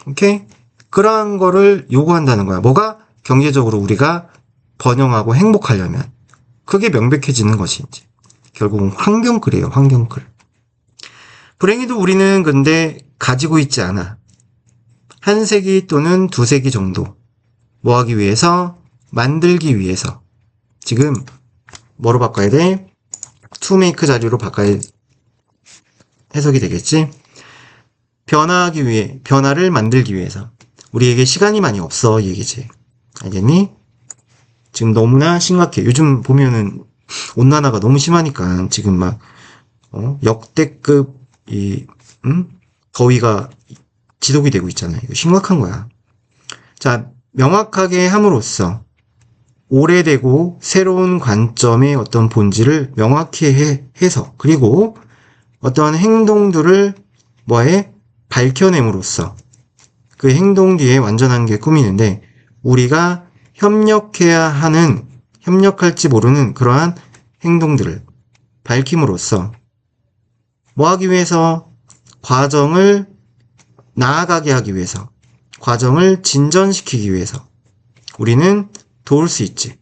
오케이? 그러한 거를 요구한다는 거야. 뭐가? 경제적으로 우리가 번영하고 행복하려면. 그게 명백해지는 것이지. 결국은 환경글이에요. 환경글. 불행히도 우리는 근데 가지고 있지 않아. 한 세기 또는 두 세기 정도. 뭐 하기 위해서? 만들기 위해서. 지금 뭐로 바꿔야 돼? to make 자리로 바꿔야 해석이 되겠지? 변화하기 위해, 변화를 만들기 위해서. 우리에게 시간이 많이 없어, 이 얘기지. 알겠니? 지금 너무나 심각해. 요즘 보면은 온난화가 너무 심하니까 지금 막 역대급 더위가 지속이 되고 있잖아요. 이거 심각한 거야. 자, 명확하게 함으로써 오래되고 새로운 관점의 어떤 본질을 명확히 해서 그리고 어떠한 행동들을 뭐해? 밝혀냄으로써 그 행동 뒤에 완전한 게 꾸미는데 우리가 협력해야 하는, 협력할지 모르는 그러한 행동들을 밝힘으로써 뭐 하기 위해서? 과정을 나아가게 하기 위해서, 과정을 진전시키기 위해서 우리는 도울 수 있지.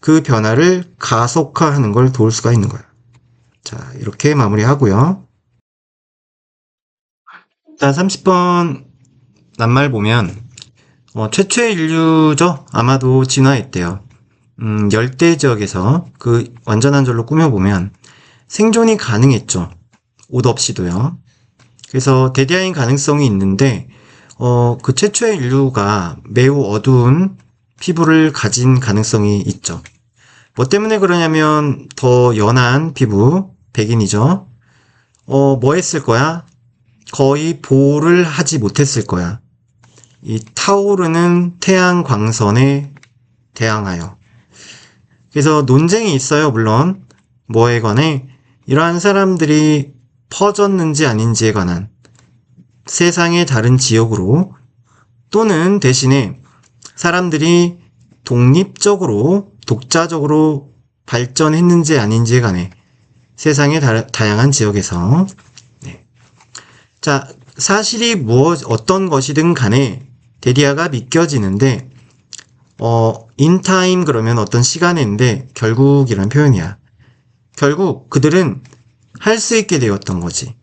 그 변화를 가속화하는 걸 도울 수가 있는 거야. 자, 이렇게 마무리하고요. 자, 30번 낱말 보면 최초의 인류죠. 아마도 진화했대요. 열대 지역에서 그 완전한 절로 꾸며보면 생존이 가능했죠. 옷 없이도요. 그래서 대대화인 가능성이 있는데 그 최초의 인류가 매우 어두운 피부를 가진 가능성이 있죠. 뭐 때문에 그러냐면 더 연한 피부, 백인이죠. 뭐 했을 거야? 거의 보호를 하지 못했을 거야. 이 타오르는 태양 광선에 대항하여. 그래서 논쟁이 있어요, 물론. 뭐에 관해 이러한 사람들이 퍼졌는지 아닌지에 관한 세상의 다른 지역으로 또는 대신에 사람들이 독립적으로, 독자적으로 발전했는지 아닌지에 관해 세상의 다양한 지역에서 네. 자, 사실이 어떤 것이든 간에 대디아가 믿겨지는데 in time 그러면 어떤 시간인데 결국이란 표현이야. 결국 그들은 할 수 있게 되었던 거지.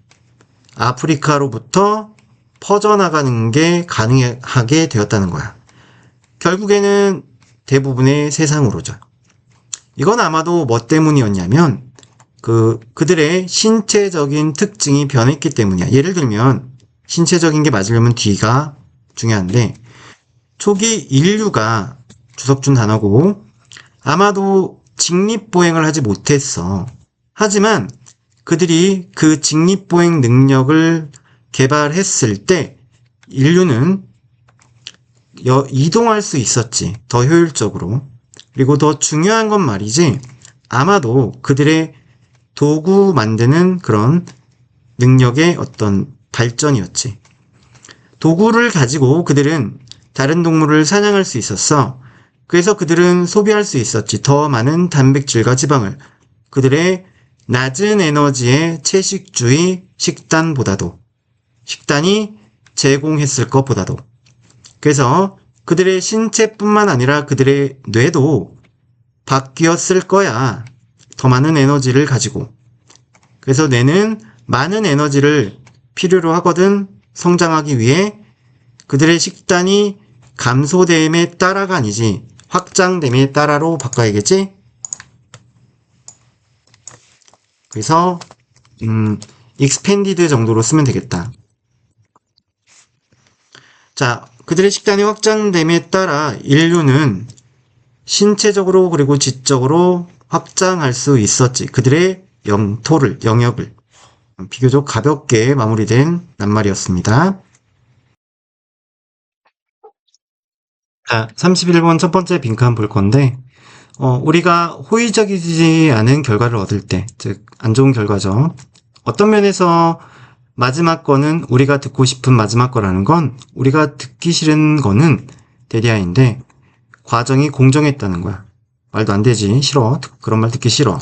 아프리카로부터 퍼져나가는 게 가능하게 되었다는 거야. 결국에는 대부분의 세상으로죠. 이건 아마도 뭐 때문이었냐면 그들의 신체적인 특징이 변했기 때문이야. 예를 들면 신체적인 게 맞으려면 뒤가 중요한데 초기 인류가 주석준 단어고 아마도 직립보행을 하지 못했어. 하지만 그들이 그 직립보행 능력을 개발했을 때 인류는 이동할 수 있었지. 더 효율적으로. 그리고 더 중요한 건 말이지. 아마도 그들의 도구 만드는 그런 능력의 어떤 발전이었지. 도구를 가지고 그들은 다른 동물을 사냥할 수 있었어. 그래서 그들은 소비할 수 있었지. 더 많은 단백질과 지방을. 그들의 낮은 에너지의 채식주의 식단이 제공했을 것보다도. 그래서 그들의 신체뿐만 아니라 그들의 뇌도 바뀌었을 거야. 더 많은 에너지를 가지고. 그래서 뇌는 많은 에너지를 필요로 하거든. 성장하기 위해 그들의 식단이 감소됨에 따라가 아니지 확장됨에 따라로 바꿔야겠지. 그래서 expanded 정도로 쓰면 되겠다. 자, 그들의 식단이 확장됨에 따라 인류는 신체적으로 그리고 지적으로 확장할 수 있었지. 그들의 영역을. 비교적 가볍게 마무리된 낱말이었습니다. 자, 31번 첫 번째 빈칸 볼 건데, 우리가 호의적이지 않은 결과를 얻을 때, 즉, 안 좋은 결과죠. 어떤 면에서 마지막 거는 우리가 듣고 싶은 마지막 거라는 건 우리가 듣기 싫은 거는 대리아인데 과정이 공정했다는 거야. 말도 안 되지. 싫어. 그런 말 듣기 싫어.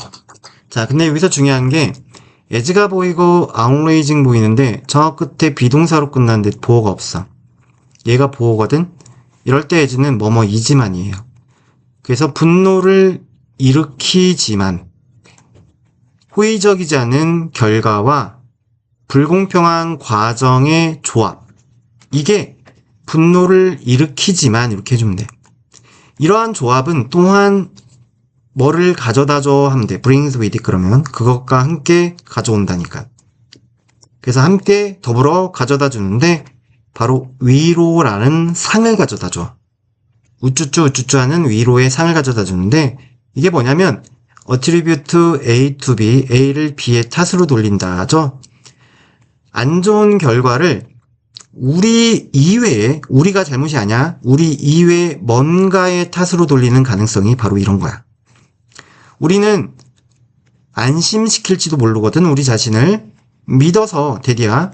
자, 근데 여기서 중요한 게 as가 보이고 acknowledging 보이는데 저 끝에 비동사로 끝나는데 보어가 없어. 얘가 보어거든. 이럴 때 as는 뭐뭐이지만이에요. 그래서 분노를 일으키지만 호의적이지 않은 결과와 불공평한 과정의 조합. 이게 분노를 일으키지만 이렇게 해주면 돼. 이러한 조합은 또한 뭐를 가져다줘 하면 돼. brings with it 그러면 그것과 함께 가져온다니까. 그래서 함께 더불어 가져다 주는데 바로 위로라는 상을 가져다 줘. 우쭈쭈 하는 위로의 상을 가져다 주는데 이게 뭐냐면 attribute A to B, A를 B의 탓으로 돌린다죠. 안 좋은 결과를 우리 이외에, 우리가 잘못이 아니야. 우리 이외에 뭔가의 탓으로 돌리는 가능성이 바로 이런 거야. 우리는 안심시킬지도 모르거든. 우리 자신을 믿어서 대디야.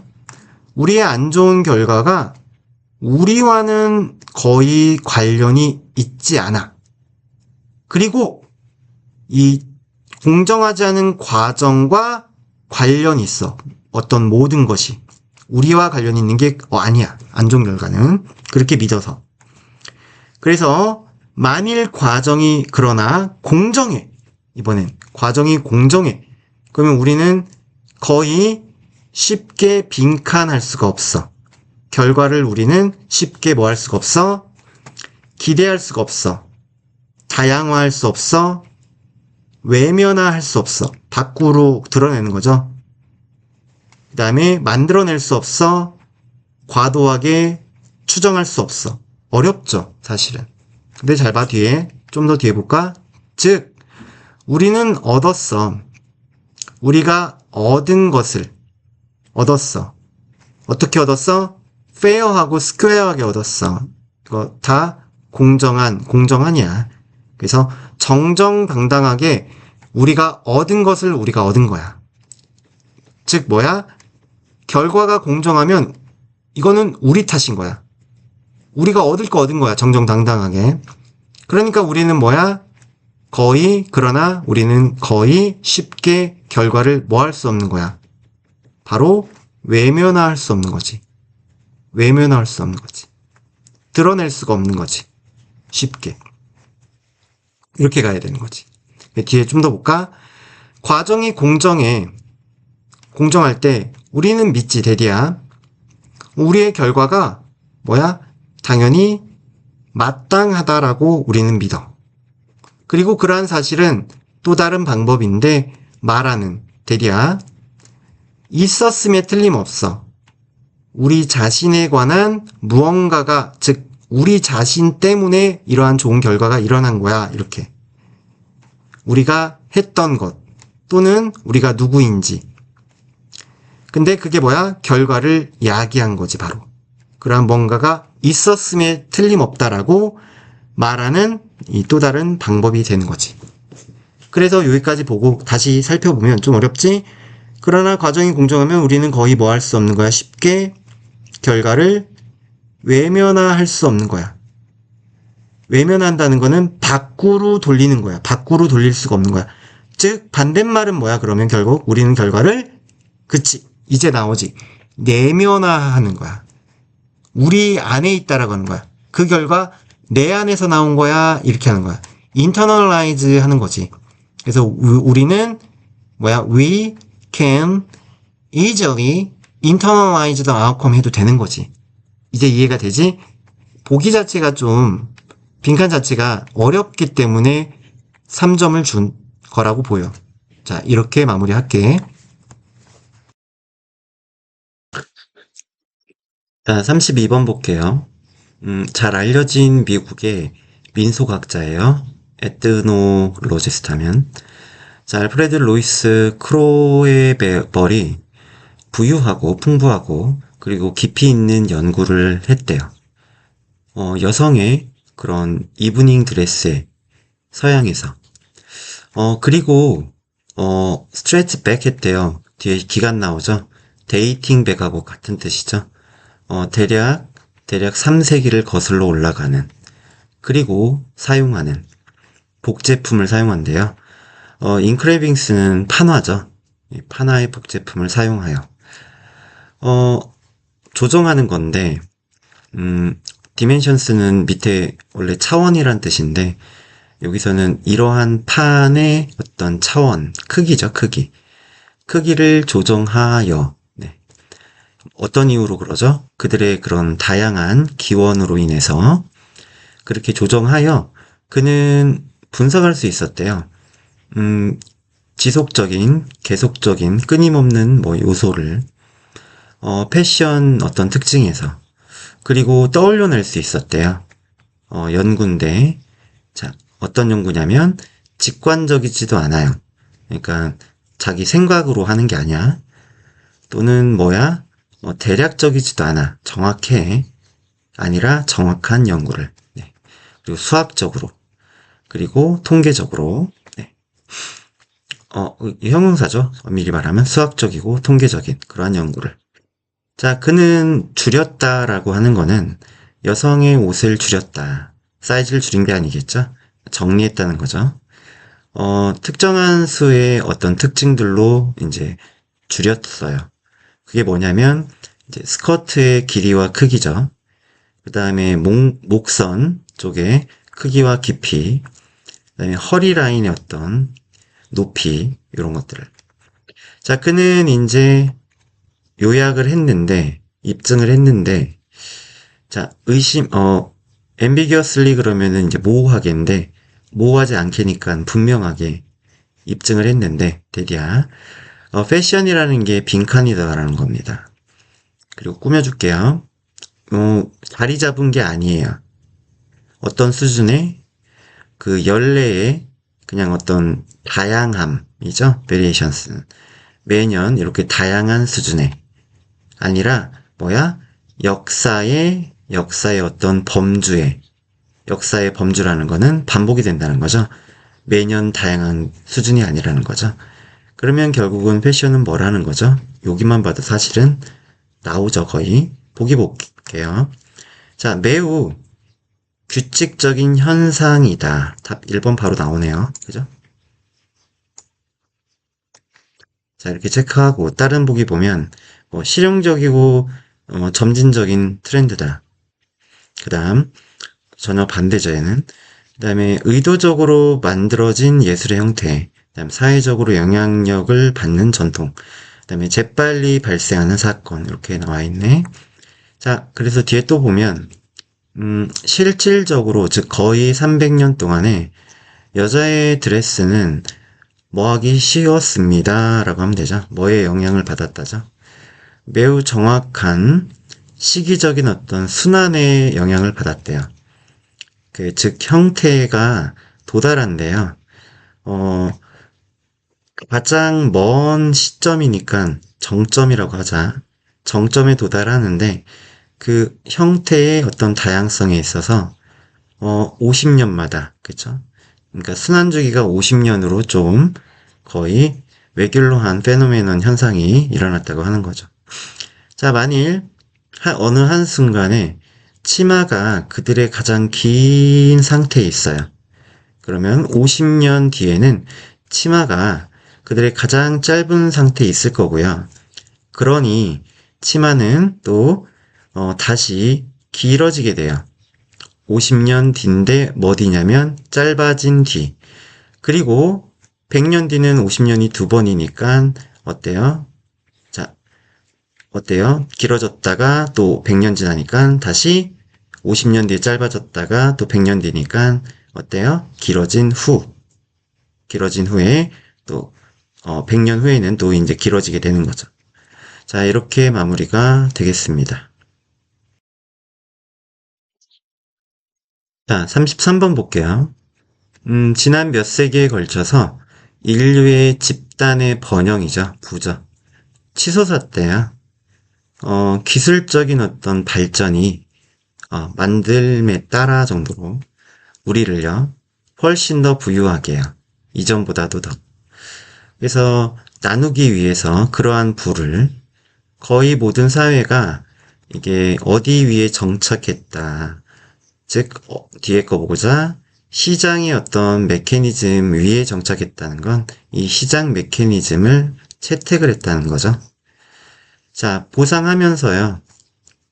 우리의 안 좋은 결과가 우리와는 거의 관련이 있지 않아. 그리고 이 공정하지 않은 과정과 관련이 있어. 어떤 모든 것이 우리와 관련이 있는 게 아니야. 안 좋은 결과는. 그렇게 믿어서. 그래서 만일 과정이 그러나 공정해. 이번엔 과정이 공정해. 그러면 우리는 거의 쉽게 빈칸할 수가 없어. 결과를 우리는 쉽게 뭐 할 수가 없어? 기대할 수가 없어. 다양화할 수 없어. 외면화할 수 없어. 밖으로 드러내는 거죠. 그 다음에 만들어낼 수 없어. 과도하게 추정할 수 없어. 어렵죠, 사실은. 근데 잘 봐, 뒤에. 좀 더 뒤에 볼까? 즉, 우리는 얻었어. 우리가 얻은 것을 얻었어. 어떻게 얻었어? 페어하고 스퀘어하게 얻었어. 이거 다 공정한이야. 그래서 정정당당하게 우리가 얻은 것을 우리가 얻은 거야. 즉 뭐야? 결과가 공정하면 이거는 우리 탓인 거야. 우리가 얻을 거 얻은 거야. 정정당당하게. 그러니까 우리는 뭐야? 그러나 우리는 거의 쉽게 결과를 뭐 할 수 없는 거야. 바로 외면화할 수 없는 거지. 외면화할 수 없는 거지. 드러낼 수가 없는 거지. 쉽게. 이렇게 가야 되는 거지. 뒤에 좀 더 볼까? 과정이 공정할 때 우리는 믿지, 대디야. 우리의 결과가 뭐야? 당연히 마땅하다라고 우리는 믿어. 그리고 그러한 사실은 또 다른 방법인데 말하는, 대디야. 있었음에 틀림없어. 우리 자신에 관한 무언가가, 즉 우리 자신 때문에 이러한 좋은 결과가 일어난 거야. 이렇게. 우리가 했던 것 또는 우리가 누구인지. 근데 그게 뭐야? 결과를 야기한 거지, 바로. 그러한 뭔가가 있었음에 틀림없다라고 말하는 이 또 다른 방법이 되는 거지. 그래서 여기까지 보고 다시 살펴보면 좀 어렵지? 그러나 과정이 공정하면 우리는 거의 뭐 할 수 없는 거야. 쉽게 결과를 외면할 수 없는 거야. 외면한다는 거는 밖으로 돌리는 거야. 밖으로 돌릴 수가 없는 거야. 즉 반대말은 뭐야? 그러면 결국 우리는 결과를, 그치, 이제 나오지, 내면화하는 거야. 우리 안에 있다라고 하는 거야. 그 결과 내 안에서 나온 거야. 이렇게 하는 거야. internalize 하는 거지. 그래서 우리는 뭐야? We can easily internalize the outcome 해도 되는 거지. 이제 이해가 되지? 보기 자체가 좀, 빈칸 자체가 어렵기 때문에 3점을 준 거라고 보여. 자, 이렇게 마무리할게. 자, 32번 볼게요. 잘 알려진 미국의 민속학자예요. 에드노 로제스타면. 자, 알프레드 로이스 크로에벌이 부유하고 풍부하고 그리고 깊이 있는 연구를 했대요. 여성의 그런 이브닝 드레스에 서양에서. 그리고 스트레이트 백 했대요. 뒤에 기간 나오죠. 데이팅 백하고 같은 뜻이죠. 대략 3세기를 거슬러 올라가는, 그리고 사용하는 복제품을 사용한대요. 인크레빙스는 판화죠. 판화의 복제품을 사용하여 조정하는 건데, 디멘션스는 밑에 원래 차원이란 뜻인데, 여기서는 이러한 판의 어떤 차원, 크기죠, 크기를 조정하여. 네. 어떤 이유로 그러죠? 그들의 그런 다양한 기원으로 인해서 그렇게 조정하여 그는 분석할 수 있었대요. 지속적인, 계속적인, 끊임없는 뭐 요소를 패션 어떤 특징에서, 그리고 떠올려낼 수 있었대요. 연구인데, 자, 어떤 연구냐면 직관적이지도 않아요. 그러니까 자기 생각으로 하는 게 아니야. 또는 뭐야? 대략적이지도 않아. 정확해. 아니라 정확한 연구를. 네. 그리고 수학적으로. 그리고 통계적으로. 네. 형용사죠. 미리 말하면 수학적이고 통계적인 그러한 연구를. 자, 그는 줄였다라고 하는 거는 여성의 옷을 줄였다. 사이즈를 줄인 게 아니겠죠? 정리했다는 거죠. 특정한 수의 어떤 특징들로 이제 줄였어요. 그게 뭐냐면, 이제 스커트의 길이와 크기죠. 그 다음에 목선 쪽의 크기와 깊이, 그 다음에 허리 라인의 어떤 높이, 이런 것들을. 자, 그는 이제 요약을 했는데, 입증을 했는데, 자, ambiguously 그러면은 이제 모호하게인데, 모호하지 않게니까 분명하게 입증을 했는데, 데디야. 패션이라는 게 빈칸이다라는 겁니다. 그리고 꾸며줄게요. 자리 잡은 게 아니에요. 어떤 수준의 그 연례의 그냥 어떤 다양함이죠. variations는. 매년 이렇게 다양한 수준의 아니라 뭐야? 역사의 어떤 역사의 범주라는 거는 반복이 된다는 거죠. 매년 다양한 수준이 아니라는 거죠. 그러면 결국은 패션은 뭐라는 거죠? 여기만 봐도 사실은 나오죠, 거의. 보기 볼게요. 자, 매우 규칙적인 현상이다. 답 1번 바로 나오네요. 그죠? 자, 이렇게 체크하고 다른 보기 보면 뭐 실용적이고 점진적인 트렌드다. 그 다음 전혀 반대죠, 얘는. 그 다음에 의도적으로 만들어진 예술의 형태. 그다음 사회적으로 영향력을 받는 전통, 그다음에 재빨리 발생하는 사건 이렇게 나와 있네. 자, 그래서 뒤에 또 보면 실질적으로 즉 거의 300년 동안에 여자의 드레스는 뭐 하기 쉬웠습니다 라고 하면 되죠. 뭐에 영향을 받았다죠. 매우 정확한 시기적인 어떤 순환에 영향을 받았대요. 즉 형태가 도달한대요. 어, 가장 먼 시점이니까 정점이라고 하자. 정점에 도달하는데 그 형태의 어떤 다양성에 있어서 50년마다 그쵸? 그러니까 순환주기가 50년으로 좀 거의 레귤러한 페노메논 현상이 일어났다고 하는 거죠. 자, 만일 어느 한순간에 치마가 그들의 가장 긴 상태에 있어요. 그러면 50년 뒤에는 치마가 그들의 가장 짧은 상태에 있을 거고요. 그러니 치마는 또 다시 길어지게 돼요. 50년 뒤인데 뭐 뒤냐면 짧아진 뒤. 그리고 100년 뒤는 50년이 두 번이니까 어때요? 자, 어때요? 길어졌다가 또 100년 지나니까 다시 50년 뒤에 짧아졌다가 또 100년 뒤니까 어때요? 길어진 후에 또 100년 후에는 또 이제 길어지게 되는 거죠. 자, 이렇게 마무리가 되겠습니다. 자, 33번 볼게요. 지난 몇 세기에 걸쳐서 인류의 집단의 번영이죠. 부죠. 치솟았대요. 기술적인 어떤 발전이 만듦에 따라 정도로 우리를요, 훨씬 더 부유하게 해요. 이전보다도 더. 그래서 나누기 위해서 그러한 부를 거의 모든 사회가 이게 어디 위에 정착했다. 즉, 뒤에 거 보고자 시장의 어떤 메커니즘 위에 정착했다는 건 이 시장 메커니즘을 채택을 했다는 거죠. 자, 보상하면서요,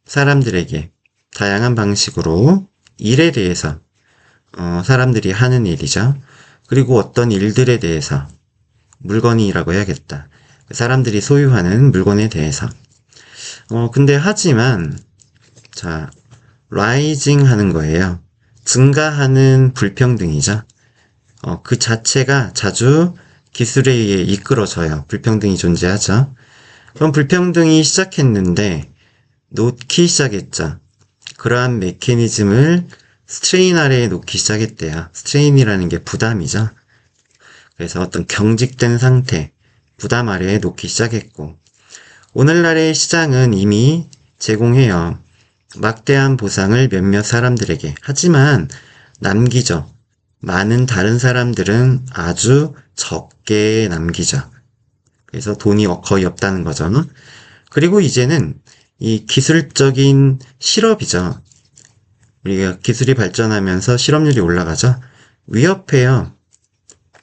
사람들에게 다양한 방식으로 일에 대해서 사람들이 하는 일이죠. 그리고 어떤 일들에 대해서 물건이라고 해야겠다. 사람들이 소유하는 물건에 대해서. 근데 하지만 자, 라이징 하는 거예요. 증가하는 불평등이죠. 그 자체가 자주 기술에 의해 이끌어져요. 불평등이 존재하죠. 그럼 불평등이 시작했는데 놓기 시작했죠. 그러한 메커니즘을 스트레인 아래에 놓기 시작했대요. 스트레인이라는 게 부담이죠. 그래서 어떤 경직된 상태, 부담 아래에 놓기 시작했고, 오늘날의 시장은 이미 제공해요. 막대한 보상을 몇몇 사람들에게. 하지만 남기죠. 많은 다른 사람들은 아주 적게 남기죠. 그래서 돈이 거의 없다는 거죠. 그리고 이제는 이 기술적인 실업이죠. 우리가 기술이 발전하면서 실업률이 올라가죠. 위협해요.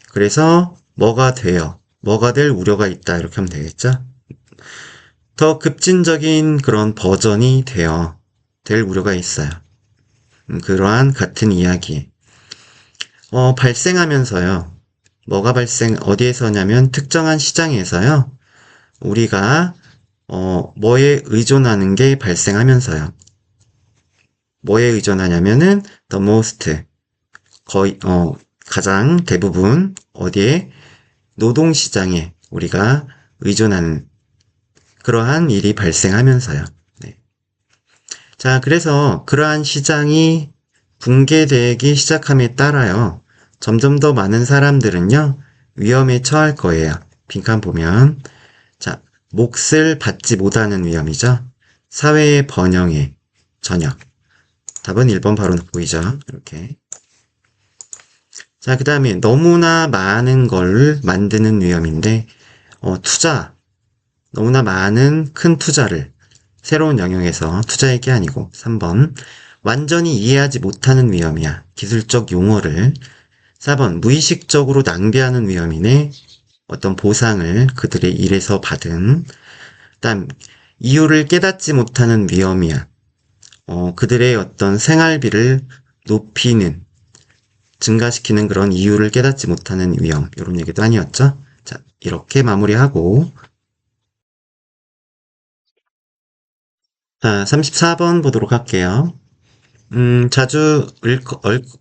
그래서 뭐가 돼요? 뭐가 될 우려가 있다. 이렇게 하면 되겠죠? 더 급진적인 그런 버전이 될 우려가 있어요. 그러한 같은 이야기. 발생하면서요. 뭐가 어디에서냐면 특정한 시장에서요. 우리가, 뭐에 의존하는 게 발생하면서요. 뭐에 의존하냐면은 the most, 거의, 가장 대부분 어디에 노동시장에 우리가 의존하는 그러한 일이 발생하면서요. 네. 자, 그래서 그러한 시장이 붕괴되기 시작함에 따라요. 점점 더 많은 사람들은요. 위험에 처할 거예요. 빈칸 보면 자, 몫을 받지 못하는 위험이죠. 사회의 번영의 전역. 답은 1번 바로 보이죠. 이렇게. 자, 그 다음에 너무나 많은 걸 만드는 위험인데 너무나 많은 큰 투자를 새로운 영역에서 투자할 게 아니고 3번 완전히 이해하지 못하는 위험이야. 기술적 용어를 4번 무의식적으로 낭비하는 위험이네. 어떤 보상을 그들의 일에서 받은 그다음 이유를 깨닫지 못하는 위험이야. 그들의 어떤 생활비를 높이는 증가시키는 그런 이유를 깨닫지 못하는 위험, 이런 얘기도 아니었죠? 자, 이렇게 마무리하고, 자, 34번 보도록 할게요. 자주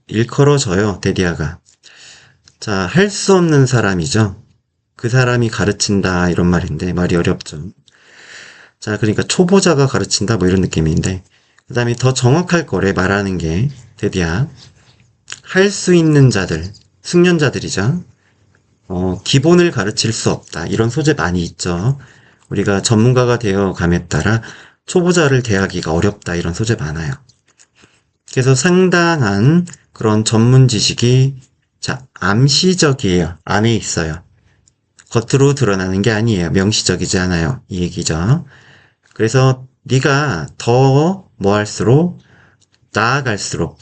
일컬어져요, 데디아가. 자, 할 수 없는 사람이죠. 그 사람이 가르친다, 이런 말인데, 말이 어렵죠. 자, 그러니까 초보자가 가르친다, 뭐 이런 느낌인데, 그 다음에 더 정확할 거래 말하는 게, 데디아. 할 수 있는 자들, 숙련자들이죠. 기본을 가르칠 수 없다. 이런 소재 많이 있죠. 우리가 전문가가 되어 감에 따라 초보자를 대하기가 어렵다. 이런 소재 많아요. 그래서 상당한 그런 전문 지식이, 자, 암시적이에요. 안에 있어요. 겉으로 드러나는 게 아니에요. 명시적이지 않아요. 이 얘기죠. 그래서 네가 더 뭐 할수록 나아갈수록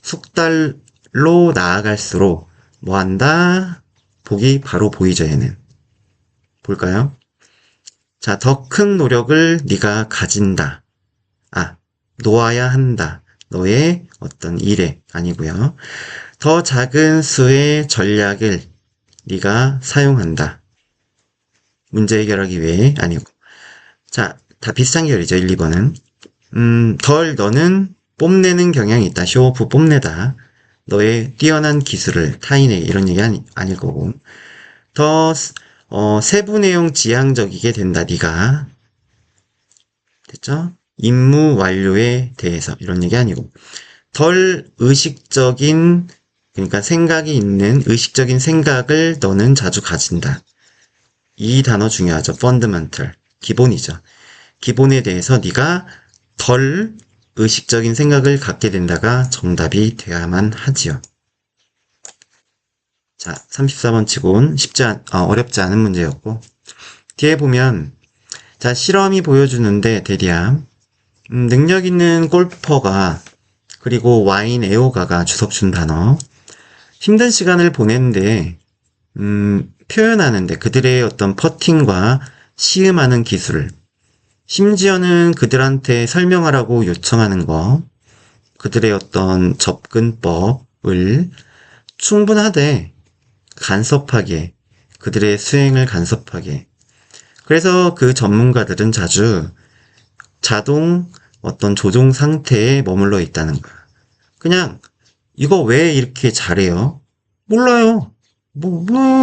숙달로 나아갈수록 뭐 한다? 복이 바로 보이죠, 얘는. 볼까요? 자, 더 큰 노력을 네가 가진다. 아, 놓아야 한다. 너의 어떤 일에 아니고요. 더 작은 수의 전략을 네가 사용한다. 문제 해결하기 위해 아니고. 자, 다 비슷한 계열이죠, 1, 2번은. 덜 너는 뽐내는 경향이 있다. 쇼오프 뽐내다. 너의 뛰어난 기술을 타인에게 이런 얘기 아닐 거고. 더 세부 내용 지향적이게 된다. 네가 됐죠? 임무 완료에 대해서 이런 얘기 아니고 덜 의식적인 그러니까 생각이 있는 의식적인 생각을 너는 자주 가진다. 이 단어 중요하죠. fundamental 기본이죠. 기본에 대해서 네가 덜 의식적인 생각을 갖게 된다가 정답이 되어야만 하지요. 자, 34번 치곤 어렵지 않은 문제였고 뒤에 보면 자, 실험이 보여주는데 대리암 능력 있는 골퍼가 그리고 와인 애호가가 주석 준 단어 힘든 시간을 보내는데 표현하는데 그들의 어떤 퍼팅과 시음하는 기술 심지어는 그들한테 설명하라고 요청하는 거 그들의 어떤 접근법을 충분하되 간섭하게 그들의 수행을 간섭하게 그래서 그 전문가들은 자주 자동 어떤 조종 상태에 머물러 있다는 거야. 그냥 이거 왜 이렇게 잘해요? 몰라요.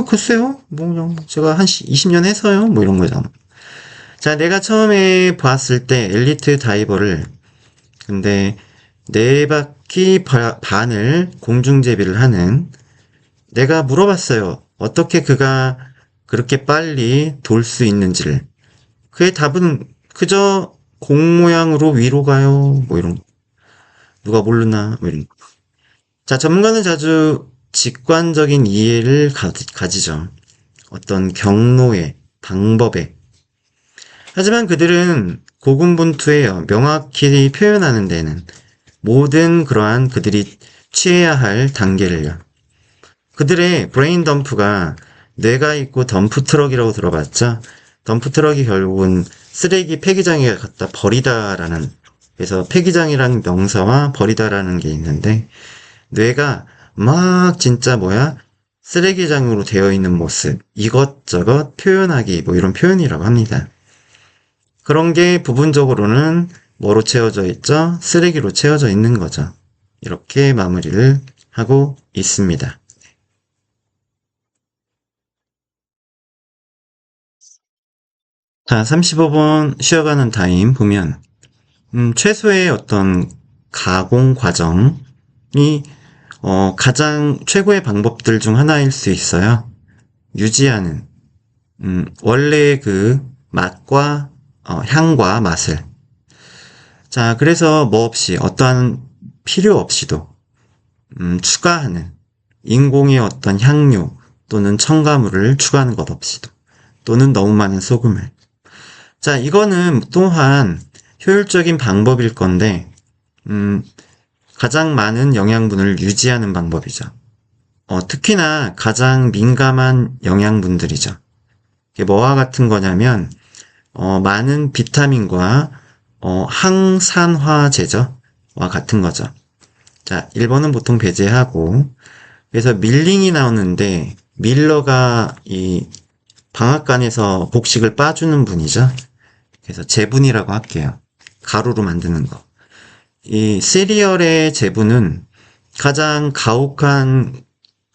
글쎄요. 그냥 제가 한 20년 해서요. 뭐 이런 거잖아. 자, 내가 처음에 봤을 때 엘리트 다이버를 근데 네 바퀴 반을 공중제비를 하는 내가 물어봤어요. 어떻게 그가 그렇게 빨리 돌 수 있는지를. 그의 답은 그저 공 모양으로 위로 가요. 뭐 이런 거. 누가 모르나? 뭐 이런 거. 자, 전문가는 자주 직관적인 이해를 가지죠. 어떤 경로에, 방법에. 하지만 그들은 고군분투해요. 명확히 표현하는 데는 모든 그러한 그들이 취해야 할 단계를요. 그들의 브레인 덤프가 뇌가 있고 덤프 트럭이라고 들어봤죠? 덤프 트럭이 결국은 쓰레기 폐기장에 갖다 버리다라는 그래서 폐기장이라는 명사와 버리다라는 게 있는데 뇌가 막 진짜 쓰레기장으로 되어 있는 모습 이것저것 표현하기 뭐 이런 표현이라고 합니다. 그런 게 부분적으로는 뭐로 채워져 있죠? 쓰레기로 채워져 있는 거죠. 이렇게 마무리를 하고 있습니다. 자, 35번 쉬어가는 타임 보면 최소의 어떤 가공 과정이 가장 최고의 방법들 중 하나일 수 있어요. 유지하는 원래의 그 맛과 향과 맛을 자, 그래서 뭐 없이 어떠한 필요 없이도 추가하는 인공의 어떤 향료 또는 첨가물을 추가하는 것 없이도 또는 너무 많은 소금을 자, 이거는 또한 효율적인 방법일 건데 가장 많은 영양분을 유지하는 방법이죠. 특히나 가장 민감한 영양분들이죠. 이게 뭐와 같은 거냐면 많은 비타민과 항산화제죠. 와 같은 거죠. 자, 1번은 보통 배제하고, 그래서 밀링이 나오는데, 밀러가 이 방앗간에서 곡식을 빻아주는 분이죠. 그래서 제분이라고 할게요. 가루로 만드는 거. 이 시리얼의 제분은 가장 가혹한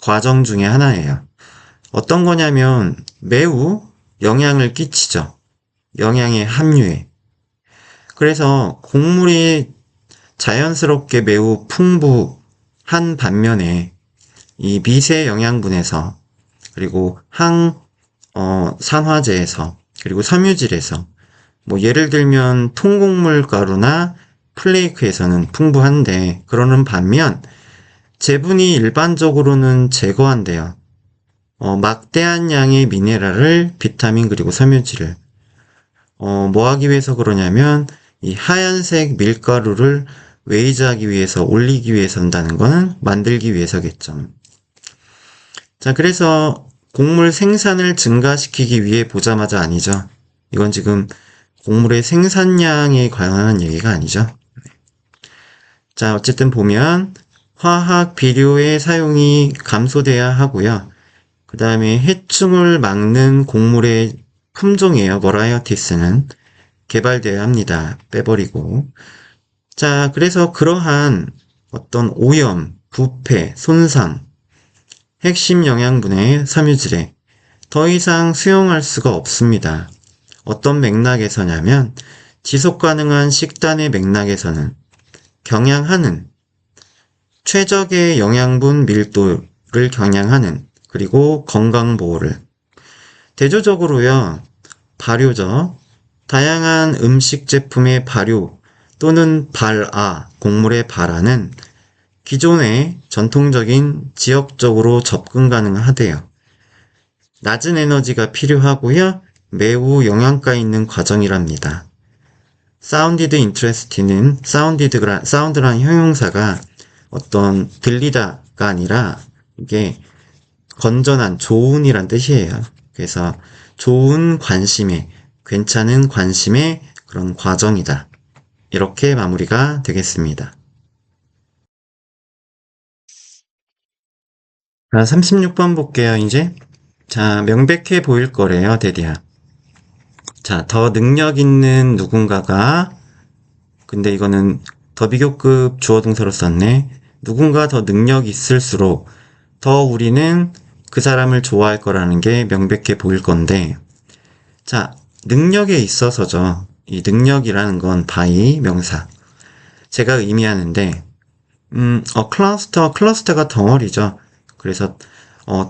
과정 중에 하나예요. 어떤 거냐면 매우 영향을 끼치죠. 영양의 함유에. 그래서 곡물이 자연스럽게 매우 풍부한 반면에 이 미세 영양분에서 그리고 산화제에서 그리고 섬유질에서 뭐 예를 들면 통곡물 가루나 플레이크에서는 풍부한데 그러는 반면 제분이 일반적으로는 제거한대요. 막대한 양의 미네랄을 비타민 그리고 섬유질을 뭐 하기 위해서 그러냐면 이 하얀색 밀가루를 외이즈하기 위해서 올리기 위해서 한다는 거는 만들기 위해서겠죠. 자, 그래서 곡물 생산을 증가시키기 위해 보자마자 아니죠. 이건 지금 곡물의 생산량에 관한 얘기가 아니죠. 자, 어쨌든 보면 화학 비료의 사용이 감소돼야 하고요. 그 다음에 해충을 막는 곡물의 품종이에요. 버라이어티스는 개발돼야 합니다. 빼버리고. 자, 그래서 그러한 어떤 오염, 부패, 손상, 핵심 영양분의 섬유질에 더 이상 수용할 수가 없습니다. 어떤 맥락에서냐면 지속 가능한 식단의 맥락에서는 경향하는 최적의 영양분 밀도를 경향하는 그리고 건강보호를 대조적으로요. 발효죠. 다양한 음식 제품의 발효 또는 발아, 곡물의 발아는 기존의 전통적인 지역적으로 접근 가능하대요. 낮은 에너지가 필요하고요. 매우 영양가 있는 과정이랍니다. sounded interesting은 sound라는 형용사가 어떤 들리다가 아니라 이게 건전한, 좋은이란 뜻이에요. 그래서 좋은 관심의, 괜찮은 관심의 그런 과정이다. 이렇게 마무리가 되겠습니다. 자, 36번 볼게요, 이제. 자, 명백해 보일 거래요, 대디야. 자, 더 능력 있는 누군가가, 근데 이거는 더 비교급 주어 동사로 썼네. 누군가 더 능력 있을수록 더 우리는 그 사람을 좋아할 거라는 게 명백해 보일 건데, 자, 능력에 있어서죠. 이 능력이라는 건 by 명사. 제가 의미하는데, 클러스터가 덩어리죠. 그래서,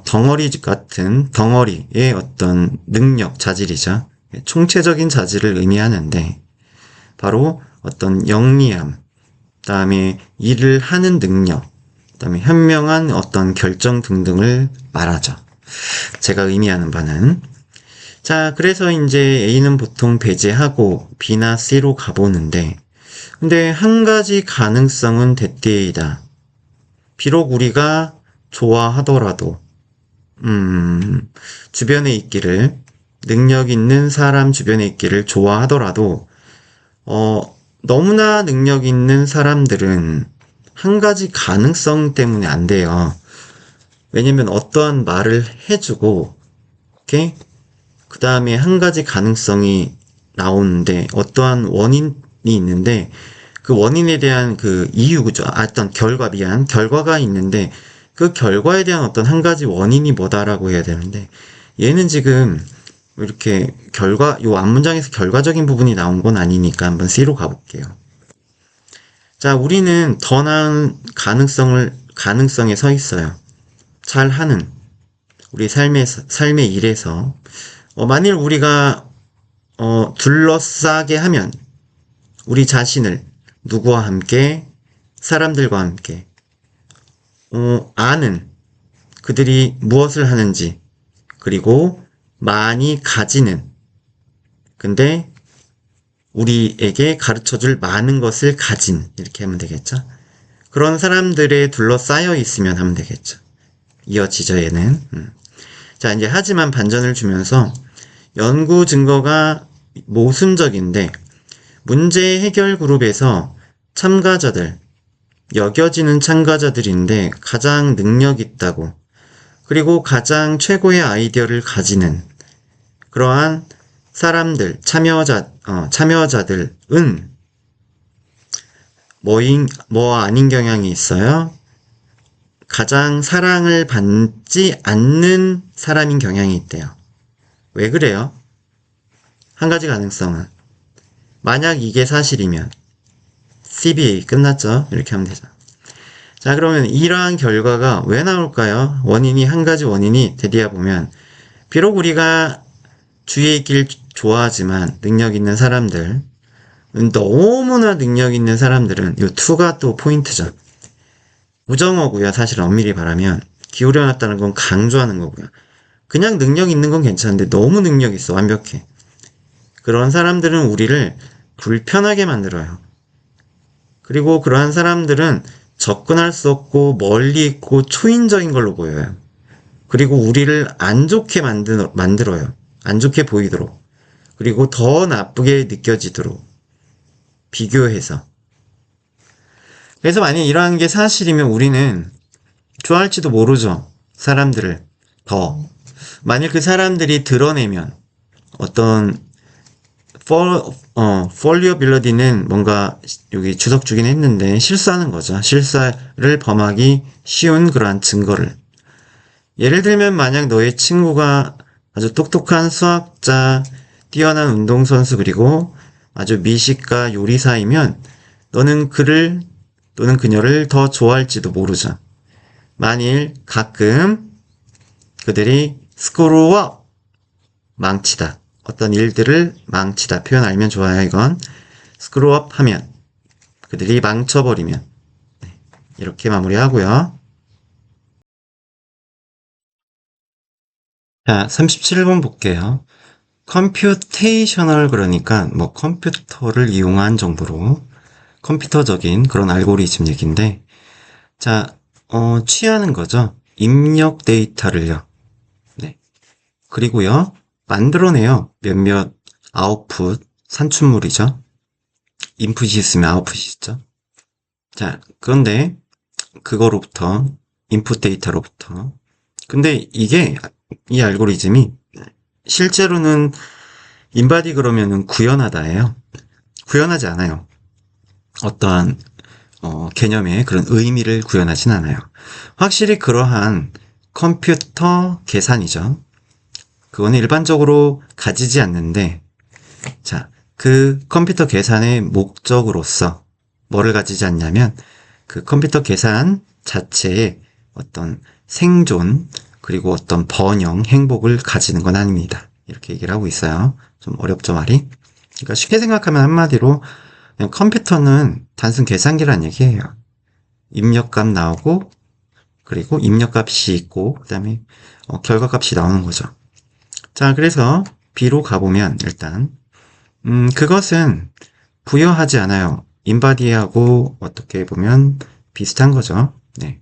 덩어리 같은 덩어리의 어떤 능력, 자질이죠. 총체적인 자질을 의미하는데, 바로 어떤 영리함, 그다음에 일을 하는 능력, 그다음에 현명한 어떤 결정 등등을 말하죠. 제가 의미하는 바는. 자, 그래서 이제 A는 보통 배제하고 B나 C로 가보는데, 근데 한 가지 가능성은 대띠이다. 비록 우리가 좋아하더라도, 주변에 있기를, 능력 있는 사람 주변에 있기를 좋아하더라도, 너무나 능력 있는 사람들은 한 가지 가능성 때문에 안 돼요. 왜냐면 어떠한 말을 해주고, 오케이? 그 다음에 한 가지 가능성이 나오는데, 어떠한 원인이 있는데, 그 원인에 대한 그 이유, 그죠? 어떤 결과가 있는데, 그 결과에 대한 어떤 한 가지 원인이 뭐다라고 해야 되는데, 얘는 지금 이렇게 요 앞문장에서 결과적인 부분이 나온 건 아니니까 한번 C로 가볼게요. 자, 우리는 더 나은 가능성에 서 있어요. 잘하는, 우리 삶의 일에서, 만일 우리가, 둘러싸게 하면, 우리 자신을 누구와 함께, 사람들과 함께, 아는, 그들이 무엇을 하는지, 그리고 많이 가지는, 근데 우리에게 가르쳐줄 많은 것을 가진, 이렇게 하면 되겠죠. 그런 사람들에 둘러싸여 있으면 하면 되겠죠. 이어지죠, 얘는. 자, 이제 하지만 반전을 주면서 연구 증거가 모순적인데 문제 해결 그룹에서 참가자들, 여겨지는 참가자들인데 가장 능력 있다고, 그리고 가장 최고의 아이디어를 가지는 그러한 사람들, 참여자들은 뭐 아닌 경향이 있어요. 가장 사랑을 받지 않는 사람인 경향이 있대요. 왜 그래요? 한 가지 가능성은, 만약 이게 사실이면 CBA 끝났죠? 이렇게 하면 되죠. 자, 그러면 이러한 결과가 왜 나올까요? 원인이, 한 가지 원인이 되리야 보면, 비록 우리가 주위에 있길 좋아하지만 능력 있는 사람들, 너무나 능력 있는 사람들은 이 투가 또 포인트죠. 부정어고요. 사실 엄밀히 말하면 기울여놨다는 건 강조하는 거고요. 그냥 능력 있는 건 괜찮은데 너무 능력 있어, 완벽해. 그런 사람들은 우리를 불편하게 만들어요. 그리고 그러한 사람들은 접근할 수 없고 멀리 있고 초인적인 걸로 보여요. 그리고 우리를 안 좋게 만들어요. 안 좋게 보이도록. 그리고 더 나쁘게 느껴지도록 비교해서. 그래서 만약 이러한 게 사실이면 우리는 좋아할지도 모르죠. 사람들을 더. 만약 그 사람들이 드러내면 어떤 폴리어빌러디는 뭔가 여기 주석 주긴 했는데 실수하는 거죠. 실수를 범하기 쉬운 그러한 증거를. 예를 들면 만약 너의 친구가 아주 똑똑한 수학자, 뛰어난 운동선수 그리고 아주 미식가 요리사이면 너는 그를 또는 그녀를 더 좋아할지도 모르죠. 만일 가끔 그들이 스크루업 망치다, 어떤 일들을 망치다 표현 알면 좋아요. 이건 스크루업 하면, 그들이 망쳐버리면. 이렇게 마무리하고요. 자, 37번 볼게요. 컴퓨테이셔널, 그러니까 뭐 컴퓨터를 이용한 정도로 컴퓨터적인 그런 알고리즘 얘기인데, 자, 취하는 거죠. 입력 데이터를요. 네. 그리고요, 만들어내요. 몇몇 아웃풋, 산출물이죠. 인풋이 있으면 아웃풋이 있죠. 자, 그런데 그거로부터, 인풋 데이터로부터. 근데 이게, 이 알고리즘이 실제로는 인바디 그러면은 구현하다예요. 구현하지 않아요. 어떠한 개념의 그런 의미를 구현하진 않아요. 확실히 그러한 컴퓨터 계산이죠. 그거는 일반적으로 가지지 않는데, 자, 그 컴퓨터 계산의 목적으로서 뭐를 가지지 않냐면 그 컴퓨터 계산 자체의 어떤 생존 그리고 어떤 번영, 행복을 가지는 건 아닙니다. 이렇게 얘기를 하고 있어요. 좀 어렵죠, 말이? 그러니까 쉽게 생각하면 한마디로 그냥 컴퓨터는 단순 계산기란 얘기예요. 입력값 나오고 그리고 입력값이 있고 그다음에 결과값이 나오는 거죠. 자, 그래서 B로 가보면 일단 그것은 부여하지 않아요. 인바디하고 어떻게 보면 비슷한 거죠. 네.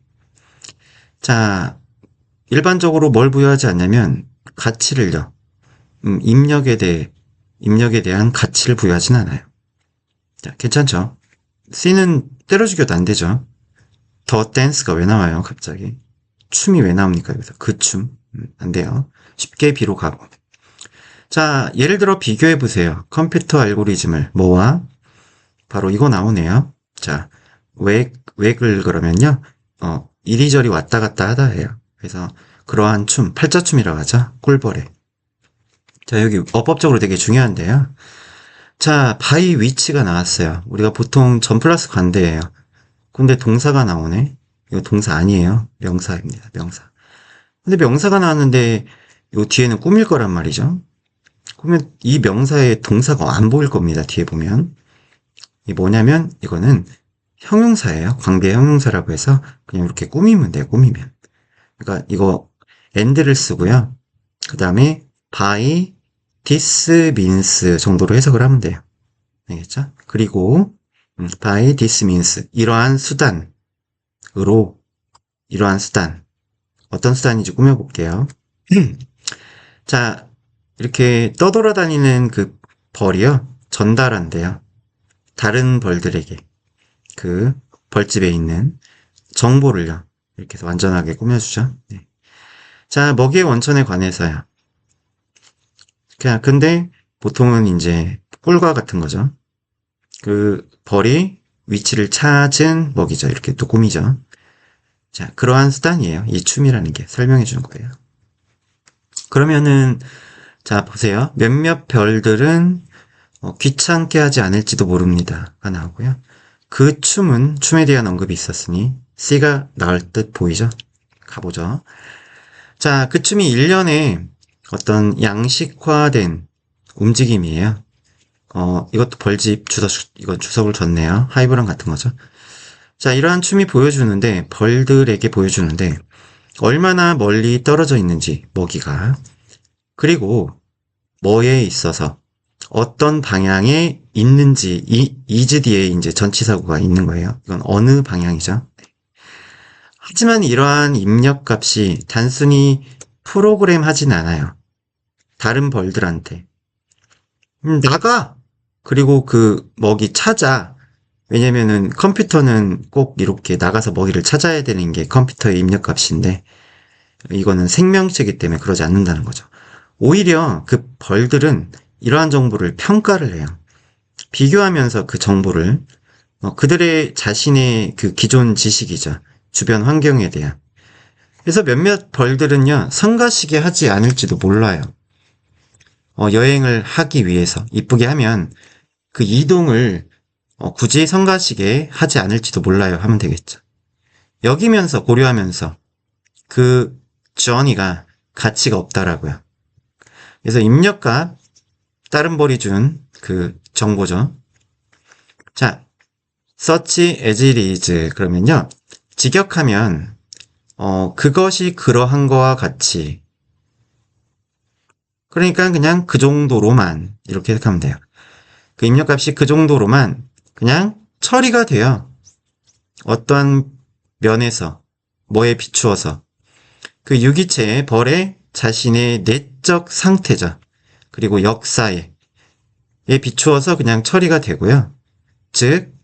자, 일반적으로 뭘 부여하지 않냐면 가치를요. 입력에 대한 가치를 부여하진 않아요. 자, 괜찮죠? C는 때려 죽여도 안 되죠. 더 댄스가 왜 나와요, 갑자기? 춤이 왜 나옵니까, 여기서? 그 춤? 안 돼요. 쉽게 B로 가고. 자, 예를 들어 비교해 보세요. 컴퓨터 알고리즘을 뭐와? 바로 이거 나오네요. 자, 왜 그러면요. 이리저리 왔다 갔다 하다 해요. 그래서 그러한 춤, 팔자춤이라고 하죠. 꿀벌에. 자, 여기 어법적으로 되게 중요한데요. 자, 바이 위치가 나왔어요. 우리가 보통 전 플러스 관대예요. 근데 동사가 나오네. 이거 동사 아니에요. 명사입니다. 명사. 근데 명사가 나왔는데 요 뒤에는 꾸밀 거란 말이죠. 그러면 이 명사의 동사가 안 보일 겁니다. 뒤에 보면. 이 뭐냐면 이거는 형용사예요. 관계 형용사라고 해서 그냥 이렇게 꾸미면 돼요. 꾸미면. 그러니까 이거 and를 쓰고요. 그 다음에 by, this means 정도로 해석을 하면 돼요. 알겠죠? 그리고 by this means 이러한 수단으로 이러한 수단 어떤 수단인지 꾸며볼게요. 자, 이렇게 떠돌아다니는 그 벌이요. 전달한대요. 다른 벌들에게. 그 벌집에 있는 정보를요. 이렇게 해서 완전하게 꾸며주죠. 네. 자, 먹이의 원천에 관해서요. 그냥, 근데 보통은 이제 꿀과 같은 거죠. 그 벌이 위치를 찾은 먹이죠. 이렇게 또 꾸미죠. 자, 그러한 수단이에요. 이 춤이라는 게 설명해 주는 거예요. 그러면은, 자, 보세요. 몇몇 별들은 귀찮게 하지 않을지도 모릅니다가 나오고요. 그 춤에 대한 언급이 있었으니 C가 나을 듯 보이죠? 가보죠. 자, 그 춤이 일련의 어떤 양식화된 움직임이에요. 이것도 벌집 이건 주석을 줬네요. 하이브랑 같은 거죠. 자, 이러한 춤이 벌들에게 보여주는데, 얼마나 멀리 떨어져 있는지, 먹이가. 그리고 뭐에 있어서 어떤 방향에 있는지, 이즈 뒤에 이제 전치사구가 있는 거예요. 이건 어느 방향이죠. 하지만 이러한 입력값이 단순히 프로그램 하진 않아요. 다른 벌들한테. 나가! 그리고 그 먹이 찾아. 왜냐면은 컴퓨터는 꼭 이렇게 나가서 먹이를 찾아야 되는 게 컴퓨터의 입력값인데, 이거는 생명체이기 때문에 그러지 않는다는 거죠. 오히려 그 벌들은 이러한 정보를 평가를 해요. 비교하면서 그 정보를 그들의 자신의 그 기존 지식이죠. 주변 환경에 대한. 그래서 몇몇 벌들은요, 성가시게 하지 않을지도 몰라요. 여행을 하기 위해서 이쁘게 하면 그 이동을 굳이 성가시게 하지 않을지도 몰라요 하면 되겠죠. 여기면서 고려하면서 그 journey가 가치가 없다라고요. 그래서 입력값 다른 벌이 준 그 정보죠. 자, search as it is 그러면요. 직역하면 그것이 그러한 거와 같이 그러니까 그냥 그 정도로만 이렇게 해석하면 돼요. 그 입력값이 그 정도로만 그냥 처리가 돼요. 어떠한 면에서 뭐에 비추어서 그 유기체의 벌의 자신의 내적 상태죠. 그리고 역사에 비추어서 그냥 처리가 되고요. 즉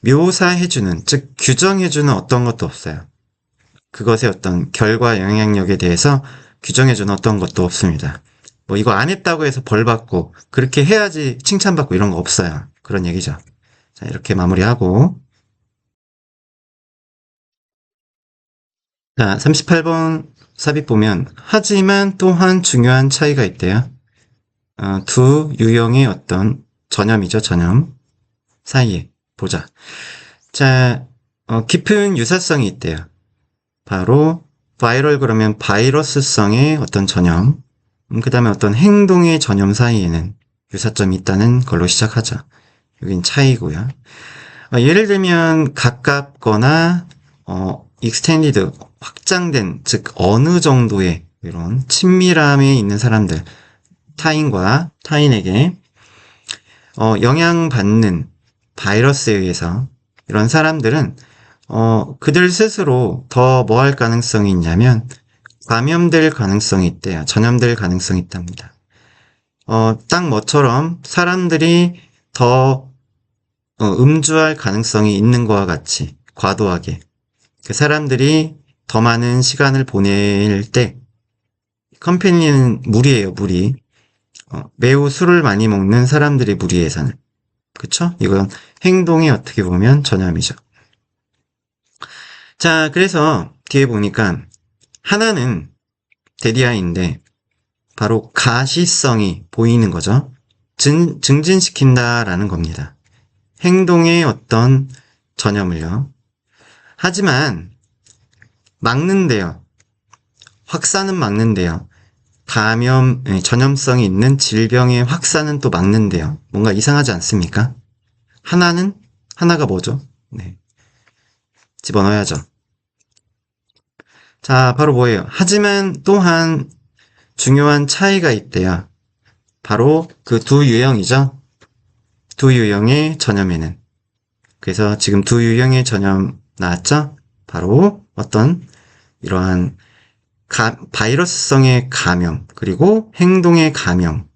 묘사해주는, 즉 규정해주는 어떤 것도 없어요. 그것의 어떤 결과 영향력에 대해서 규정해주는 어떤 것도 없습니다. 뭐 이거 안 했다고 해서 벌 받고 그렇게 해야지 칭찬받고 이런 거 없어요. 그런 얘기죠. 자, 이렇게 마무리하고 자, 38번 삽입 보면 하지만 또한 중요한 차이가 있대요. 두 유형의 어떤 전염이죠. 전염 사이에 보자. 자, 깊은 유사성이 있대요. 바로 바이럴 그러면 바이러스성의 어떤 전염, 그 다음에 어떤 행동의 전염 사이에는 유사점이 있다는 걸로 시작하죠. 여긴 차이고요. 예를 들면 가깝거나 extended 확장된 즉 어느 정도의 이런 친밀함에 있는 사람들 타인에게 영향받는 바이러스에 의해서 이런 사람들은 그들 스스로 더 뭐 할 가능성이 있냐면 감염될 가능성이 있대요. 전염될 가능성이 있답니다. 딱 뭐처럼 사람들이 더 음주할 가능성이 있는 것과 같이 과도하게 그 사람들이 더 많은 시간을 보낼 때 컴퍼니는 무리예요. 무리. 매우 술을 많이 먹는 사람들이 무리의 산을. 그쵸? 이건 행동이 어떻게 보면 전염이죠. 자, 그래서 뒤에 보니까 하나는 데디아인데 바로 가시성이 보이는 거죠. 증진시킨다라는 겁니다. 행동의 어떤 전염을요. 하지만 막는데요. 확산은 막는데요. 전염성이 있는 질병의 확산은 또 막는데요. 뭔가 이상하지 않습니까? 하나가 뭐죠? 네. 집어넣어야죠. 자, 바로 뭐예요? 하지만 또한 중요한 차이가 있대요. 바로 그 두 유형이죠. 두 유형의 전염에는. 그래서 지금 두 유형의 전염 나왔죠? 바로 어떤 이러한 바이러스성의 감염, 그리고 행동의 감염,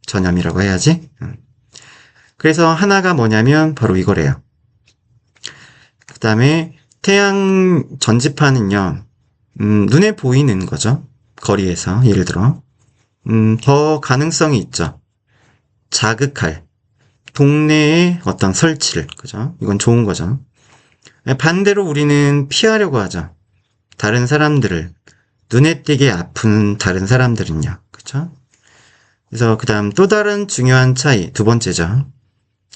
전염이라고 해야지. 그래서 하나가 뭐냐면 바로 이거래요. 다음에 태양 전지파는요, 눈에 보이는 거죠. 거리에서, 예를 들어. 더 가능성이 있죠. 자극할. 동네의 어떤 설치를, 그죠? 이건 좋은 거죠. 반대로 우리는 피하려고 하죠. 다른 사람들을. 눈에 띄게 아픈 다른 사람들은요. 그죠? 그래서 그 다음 또 다른 중요한 차이, 두 번째죠.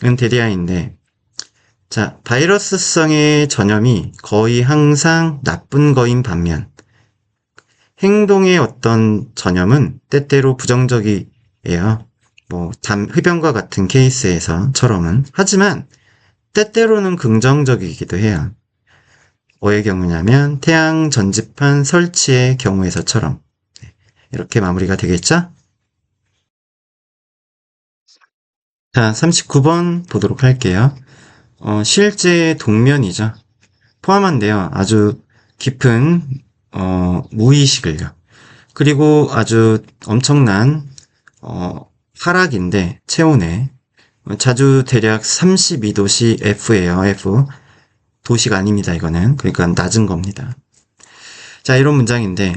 은 데디아인데, 자, 바이러스성의 전염이 거의 항상 나쁜 거인 반면, 행동의 어떤 전염은 때때로 부정적이에요. 뭐, 흡연과 같은 케이스에서처럼은. 하지만, 때때로는 긍정적이기도 해요. 뭐의 경우냐면, 태양 전지판 설치의 경우에서처럼. 이렇게 마무리가 되겠죠? 자, 39번 보도록 할게요. 실제 동면이죠. 포함한데요. 아주 깊은, 무의식을요. 그리고 아주 엄청난, 하락인데, 체온에. 자주 대략 32도씨 F예요, F. 도시가 아닙니다, 이거는. 그러니까 낮은 겁니다. 자, 이런 문장인데,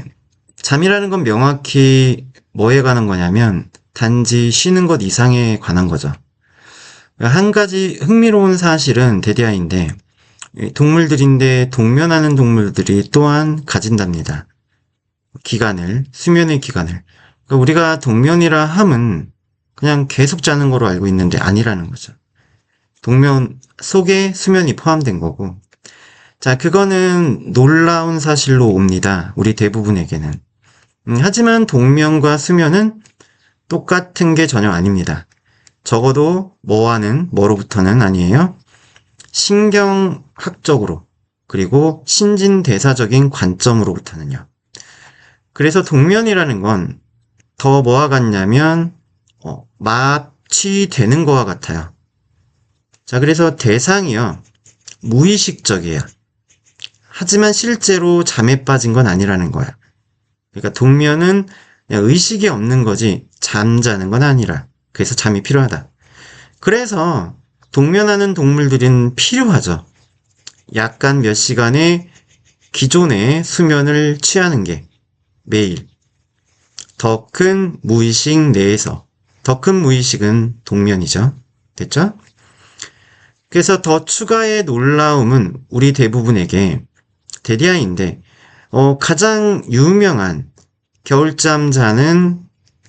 잠이라는 건 명확히 뭐에 관한 거냐면, 단지 쉬는 것 이상에 관한 거죠. 한 가지 흥미로운 사실은 데디아인데, 동물들인데 동면하는 동물들이 또한 가진답니다. 수면의 기간을. 그러니까 우리가 동면이라 함은 그냥 계속 자는 거로 알고 있는데 아니라는 거죠. 동면 속에 수면이 포함된 거고. 자, 그거는 놀라운 사실로 옵니다. 우리 대부분에게는. 하지만 동면과 수면은 똑같은 게 전혀 아닙니다. 적어도 뭐로부터는 아니에요. 신경학적으로, 그리고 신진대사적인 관점으로부터는요. 그래서 동면이라는 건 더 뭐와 같냐면 마취되는 거와 같아요. 자, 그래서 대상이요. 무의식적이에요. 하지만 실제로 잠에 빠진 건 아니라는 거야. 그러니까 동면은 그냥 의식이 없는 거지 잠자는 건 아니라. 그래서 잠이 필요하다. 그래서 동면하는 동물들은 필요하죠. 약간 몇 시간의 기존의 수면을 취하는 게 매일. 더 큰 무의식 내에서. 더 큰 무의식은 동면이죠. 됐죠? 그래서 더 추가의 놀라움은 우리 대부분에게 데디아인데, 가장 유명한 겨울잠 자는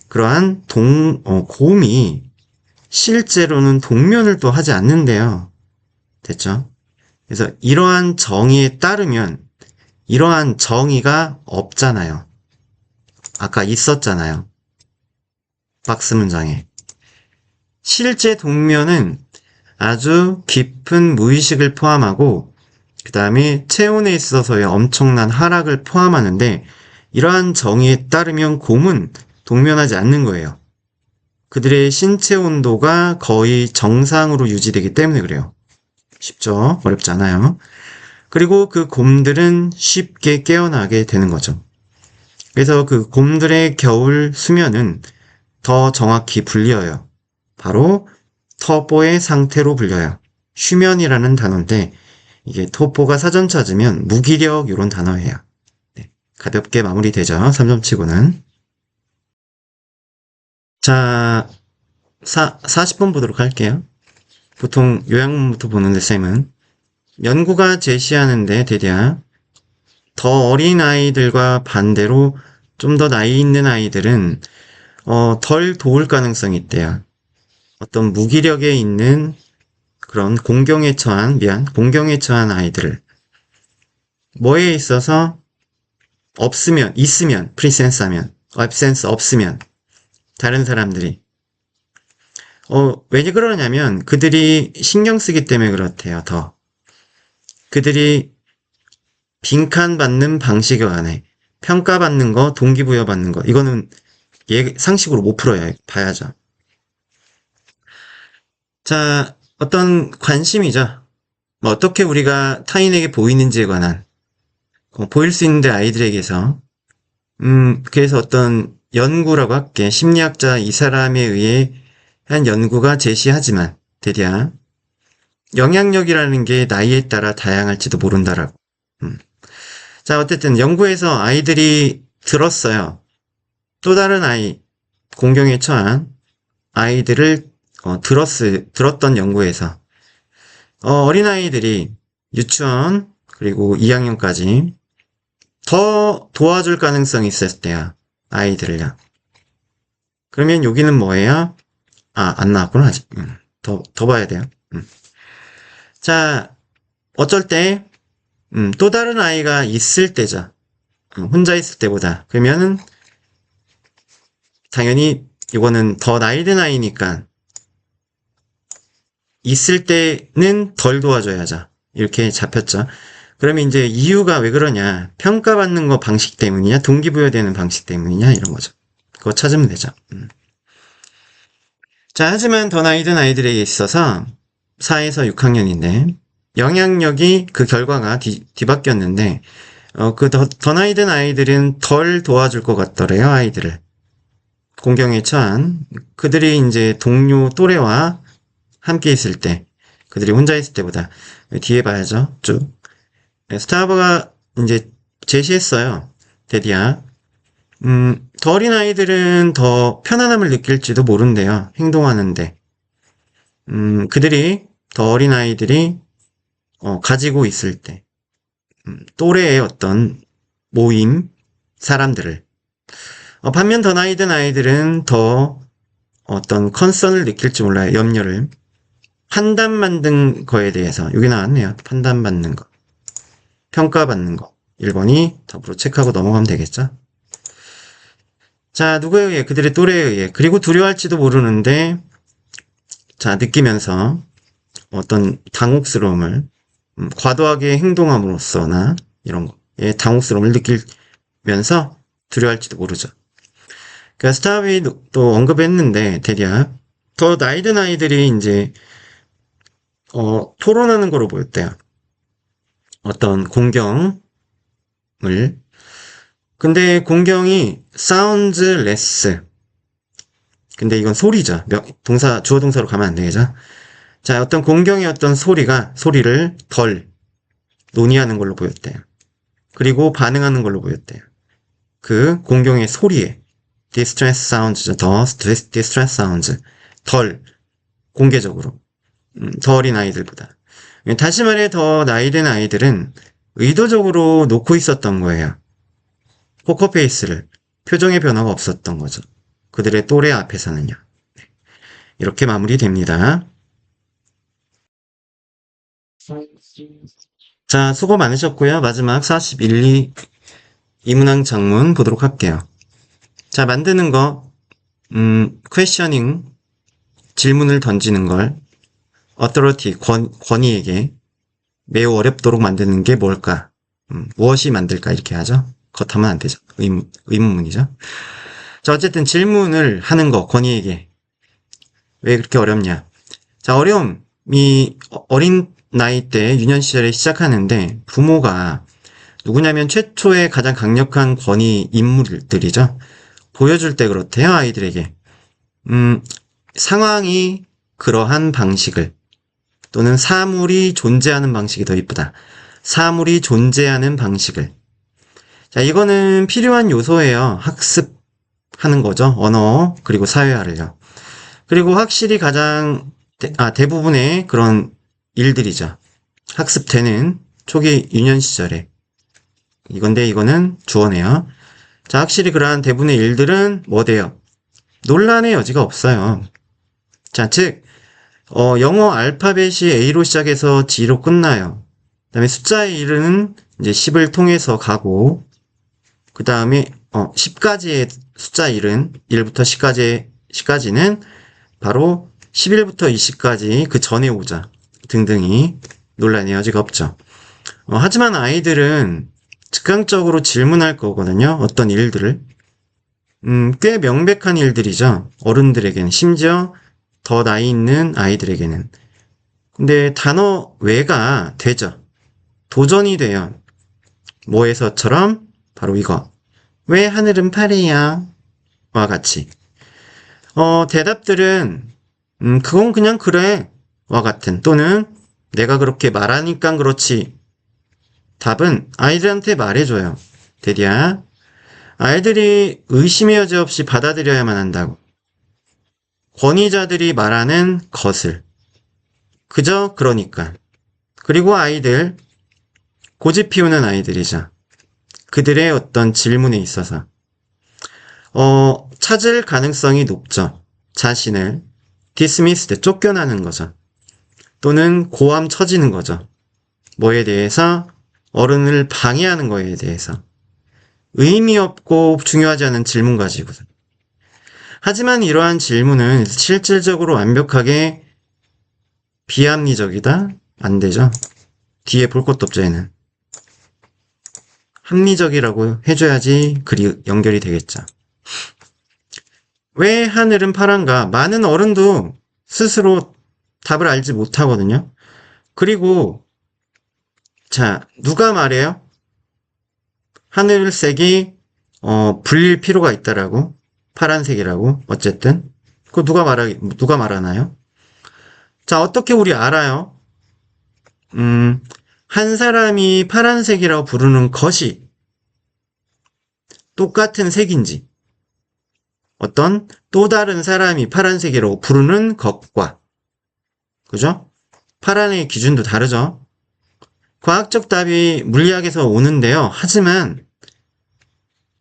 그러한 곰이 실제로는 동면을 또 하지 않는데요. 됐죠? 그래서 이러한 정의에 따르면 이러한 정의가 없잖아요. 아까 있었잖아요. 박스 문장에. 실제 동면은 아주 깊은 무의식을 포함하고 그 다음에 체온에 있어서의 엄청난 하락을 포함하는데 이러한 정의에 따르면 곰은 동면하지 않는 거예요. 그들의 신체 온도가 거의 정상으로 유지되기 때문에 그래요. 쉽죠? 어렵지 않아요. 그리고 그 곰들은 쉽게 깨어나게 되는 거죠. 그래서 그 곰들의 겨울 수면은 더 정확히 불려요. 바로 터보의 상태로 불려요. 휴면이라는 단어인데 이게 터보가 사전 찾으면 무기력 이런 단어예요. 네, 가볍게 마무리되죠. 3점 치고는. 자, 40번 보도록 할게요. 보통 요약문부터 보는데 쌤은 연구가 제시하는데 대략 더 어린 아이들과 반대로 좀 더 나이 있는 아이들은 덜 도울 가능성이 있대요. 어떤 무기력에 있는 그런 공경에 처한 아이들을 뭐에 있어서 있으면 프리센스 하면 absence 없으면 다른 사람들이 왜 그러냐면 그들이 신경 쓰기 때문에 그렇대요. 더 그들이 빈칸받는 방식에 관해 평가받는 거, 동기부여받는 거 이거는 상식으로 못 풀어야 봐야죠. 자, 어떤 관심이죠. 뭐 어떻게 우리가 타인에게 보이는지에 관한 보일 수 있는데 아이들에게서 그래서 어떤 연구라고 할게 심리학자 이 사람에 의해 한 연구가 제시하지만 대략 영향력이라는 게 나이에 따라 다양할지도 모른다라고. 음. 자, 어쨌든 연구에서 아이들이 들었어요. 또 다른 아이, 공경에 처한 아이들을 들었던 연구에서 어린아이들이 유치원 그리고 2학년까지 더 도와줄 가능성이 있었을 때야. 아이들을요. 그러면 여기는 뭐예요? 아, 안 나왔구나, 아직. 더 봐야 돼요. 자, 어쩔 때, 또 다른 아이가 있을 때죠. 혼자 있을 때보다. 그러면은, 당연히, 이거는 더 나이 든 아이니까, 있을 때는 덜 도와줘야죠. 이렇게 잡혔죠. 그러면 이제 이유가 왜 그러냐. 평가받는 거 방식 때문이냐, 동기부여되는 방식 때문이냐, 이런 거죠. 그거 찾으면 되죠. 자, 하지만 더 나이 든 아이들에게 있어서 4에서 6학년인데 영향력이 그 결과가 뒤바뀌었는데 그 더 나이 든 아이들은 덜 도와줄 것 같더래요, 아이들을. 공경에 처한 그들이 이제 동료 또래와 함께 있을 때 그들이 혼자 있을 때보다 뒤에 봐야죠, 쭉. 스타버가 이제 제시했어요. 데디야. 더 어린 아이들은 더 편안함을 느낄지도 모른대요. 행동하는데. 그들이, 더 어린 아이들이, 가지고 있을 때, 또래의 어떤 모임, 사람들을. 반면 더 나이 든 아이들은 더 어떤 컨선을 느낄지 몰라요. 염려를. 판단받는 거에 대해서. 여기 나왔네요. 판단받는 거. 평가받는 거. 1번이 더불어 체크하고 넘어가면 되겠죠? 자, 누구에 의해? 그들의 또래에 의해. 그리고 두려워할지도 모르는데, 자, 느끼면서 어떤 당혹스러움을, 과도하게 행동함으로써나, 이런 거에 당혹스러움을 느끼면서 두려워할지도 모르죠. 그러니까 스타비 또 언급했는데, 대략, 더 나이 든 아이들이 이제, 토론하는 거로 보였대요. 어떤 공경을. 근데 공경이 sounds less. 근데 이건 소리죠. 동사, 주어 동사로 가면 안 되겠죠? 자, 어떤 공경의 어떤 소리를 덜 논의하는 걸로 보였대요. 그리고 반응하는 걸로 보였대요. 그 공경의 소리에 distress sounds죠. 더 distress sounds. 덜 공개적으로. 더 어린 아이들보다. 다시 말해 더 나이 든 아이들은 의도적으로 놓고 있었던 거예요. 포커페이스를. 표정의 변화가 없었던 거죠. 그들의 또래 앞에서는요. 이렇게 마무리됩니다. 자, 수고 많으셨고요. 마지막 41, 2문항 장문 보도록 할게요. 자, 만드는 거, 퀘셔닝, 질문을 던지는 걸, authority, 권위에게 매우 어렵도록 만드는 게 뭘까? 무엇이 만들까? 이렇게 하죠. 겉하면 안 되죠. 의문문이죠. 자, 어쨌든 질문을 하는 거, 권위에게. 왜 그렇게 어렵냐? 자, 어려움이 어린 나이 때 유년 시절에 시작하는데 부모가 누구냐면 최초의 가장 강력한 권위 인물들이죠. 보여줄 때 그렇대요, 아이들에게. 상황이 그러한 방식을 또는 사물이 존재하는 방식이 더 이쁘다. 사물이 존재하는 방식을. 자, 이거는 필요한 요소예요. 학습하는 거죠. 언어 그리고 사회화를요. 그리고 확실히 가장 대부분의 그런 일들이죠. 학습되는 초기 유년 시절에. 이건데 이거는 주어네요. 자, 확실히 그러한 대부분의 일들은 뭐 돼요? 논란의 여지가 없어요. 자, 즉 영어 알파벳이 A로 시작해서 G로 끝나요. 그 다음에 숫자의 1은 이제 10을 통해서 가고 그 다음에 10까지의 숫자 1은 1부터 10까지는 바로 11부터 20까지 그 전에 오자 등등이 논란의 여지가 없죠. 하지만 아이들은 즉각적으로 질문할 거거든요. 어떤 일들을. 꽤 명백한 일들이죠. 어른들에게는. 심지어 더 나이 있는 아이들에게는. 근데 단어 외가 되죠. 도전이 돼요. 뭐에서처럼? 바로 이거. 왜 하늘은 파래야? 와 같이. 대답들은 그건 그냥 그래. 와 같은. 또는 내가 그렇게 말하니까 그렇지. 답은 아이들한테 말해줘요. 대리야, 아이들이 의심의 여지 없이 받아들여야만 한다고. 권위자들이 말하는 것을. 그저 그러니까. 그리고 아이들, 고집 피우는 아이들이죠. 그들의 어떤 질문에 있어서. 찾을 가능성이 높죠. 자신을 dismissed, 쫓겨나는 거죠. 또는 고함 쳐지는 거죠. 뭐에 대해서? 어른을 방해하는 거에 대해서. 의미 없고 중요하지 않은 질문 가지고. 하지만 이러한 질문은 실질적으로 완벽하게 비합리적이다? 안 되죠. 뒤에 볼 것도 없죠, 얘는. 합리적이라고 해줘야지 글이 연결이 되겠죠. 왜 하늘은 파란가? 많은 어른도 스스로 답을 알지 못하거든요. 그리고 자, 누가 말해요? 하늘색이 불릴 필요가 있다라고? 파란색이라고? 어쨌든 그거 누가 말하나요? 자, 어떻게 우리 알아요? 한 사람이 파란색이라고 부르는 것이 똑같은 색인지, 어떤 또 다른 사람이 파란색이라고 부르는 것과, 그죠? 파란의 기준도 다르죠? 과학적 답이 물리학에서 오는데요. 하지만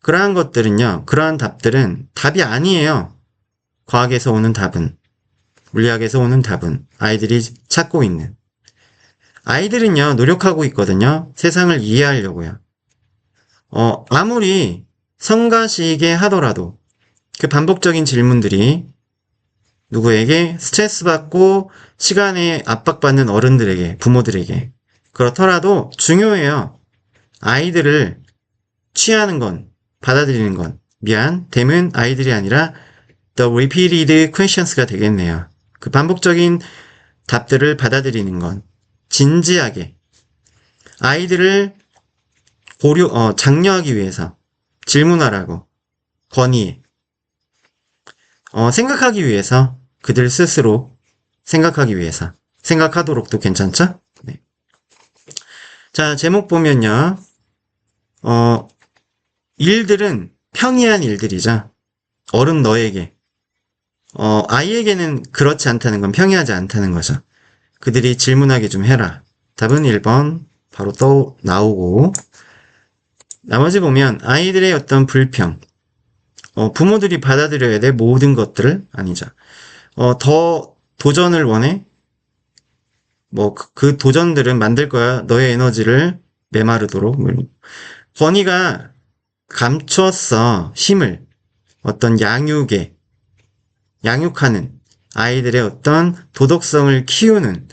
그러한 것들은요, 그러한 답들은 답이 아니에요. 과학에서 오는 답은, 물리학에서 오는 답은 아이들이 찾고 있는. 아이들은요, 노력하고 있거든요. 세상을 이해하려고요. 아무리 성가시게 하더라도 그 반복적인 질문들이 누구에게 스트레스 받고 시간에 압박받는 어른들에게, 부모들에게 그렇더라도 중요해요. 아이들을 취하는 건, 받아들이는 건, 댐은 아이들이 아니라 the repeated questions가 되겠네요. 그 반복적인 답들을 받아들이는 건 진지하게 아이들을 장려하기 위해서 질문하라고 권위해. 생각하기 위해서 그들 스스로 생각하기 위해서 생각하도록도 괜찮죠? 네. 자, 제목 보면요. 일들은 평이한 일들이죠. 어른 너에게. 아이에게는 그렇지 않다는 건 평이하지 않다는 거죠. 그들이 질문하게 좀 해라. 답은 1번 바로 또 나오고, 나머지 보면 아이들의 어떤 불평, 부모들이 받아들여야 될 모든 것들을 아니죠. 더 도전을 원해? 그 도전들은 만들 거야. 너의 에너지를 메마르도록. 권위가 감췄어. 힘을. 어떤 양육하는 아이들의 어떤 도덕성을 키우는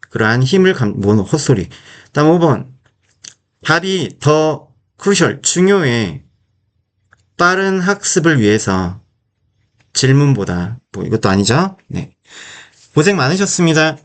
그러한 힘을 헛소리. 다음 5번. 답이 더 크루셜, 중요해. 빠른 학습을 위해서 질문보다, 이것도 아니죠? 네. 고생 많으셨습니다.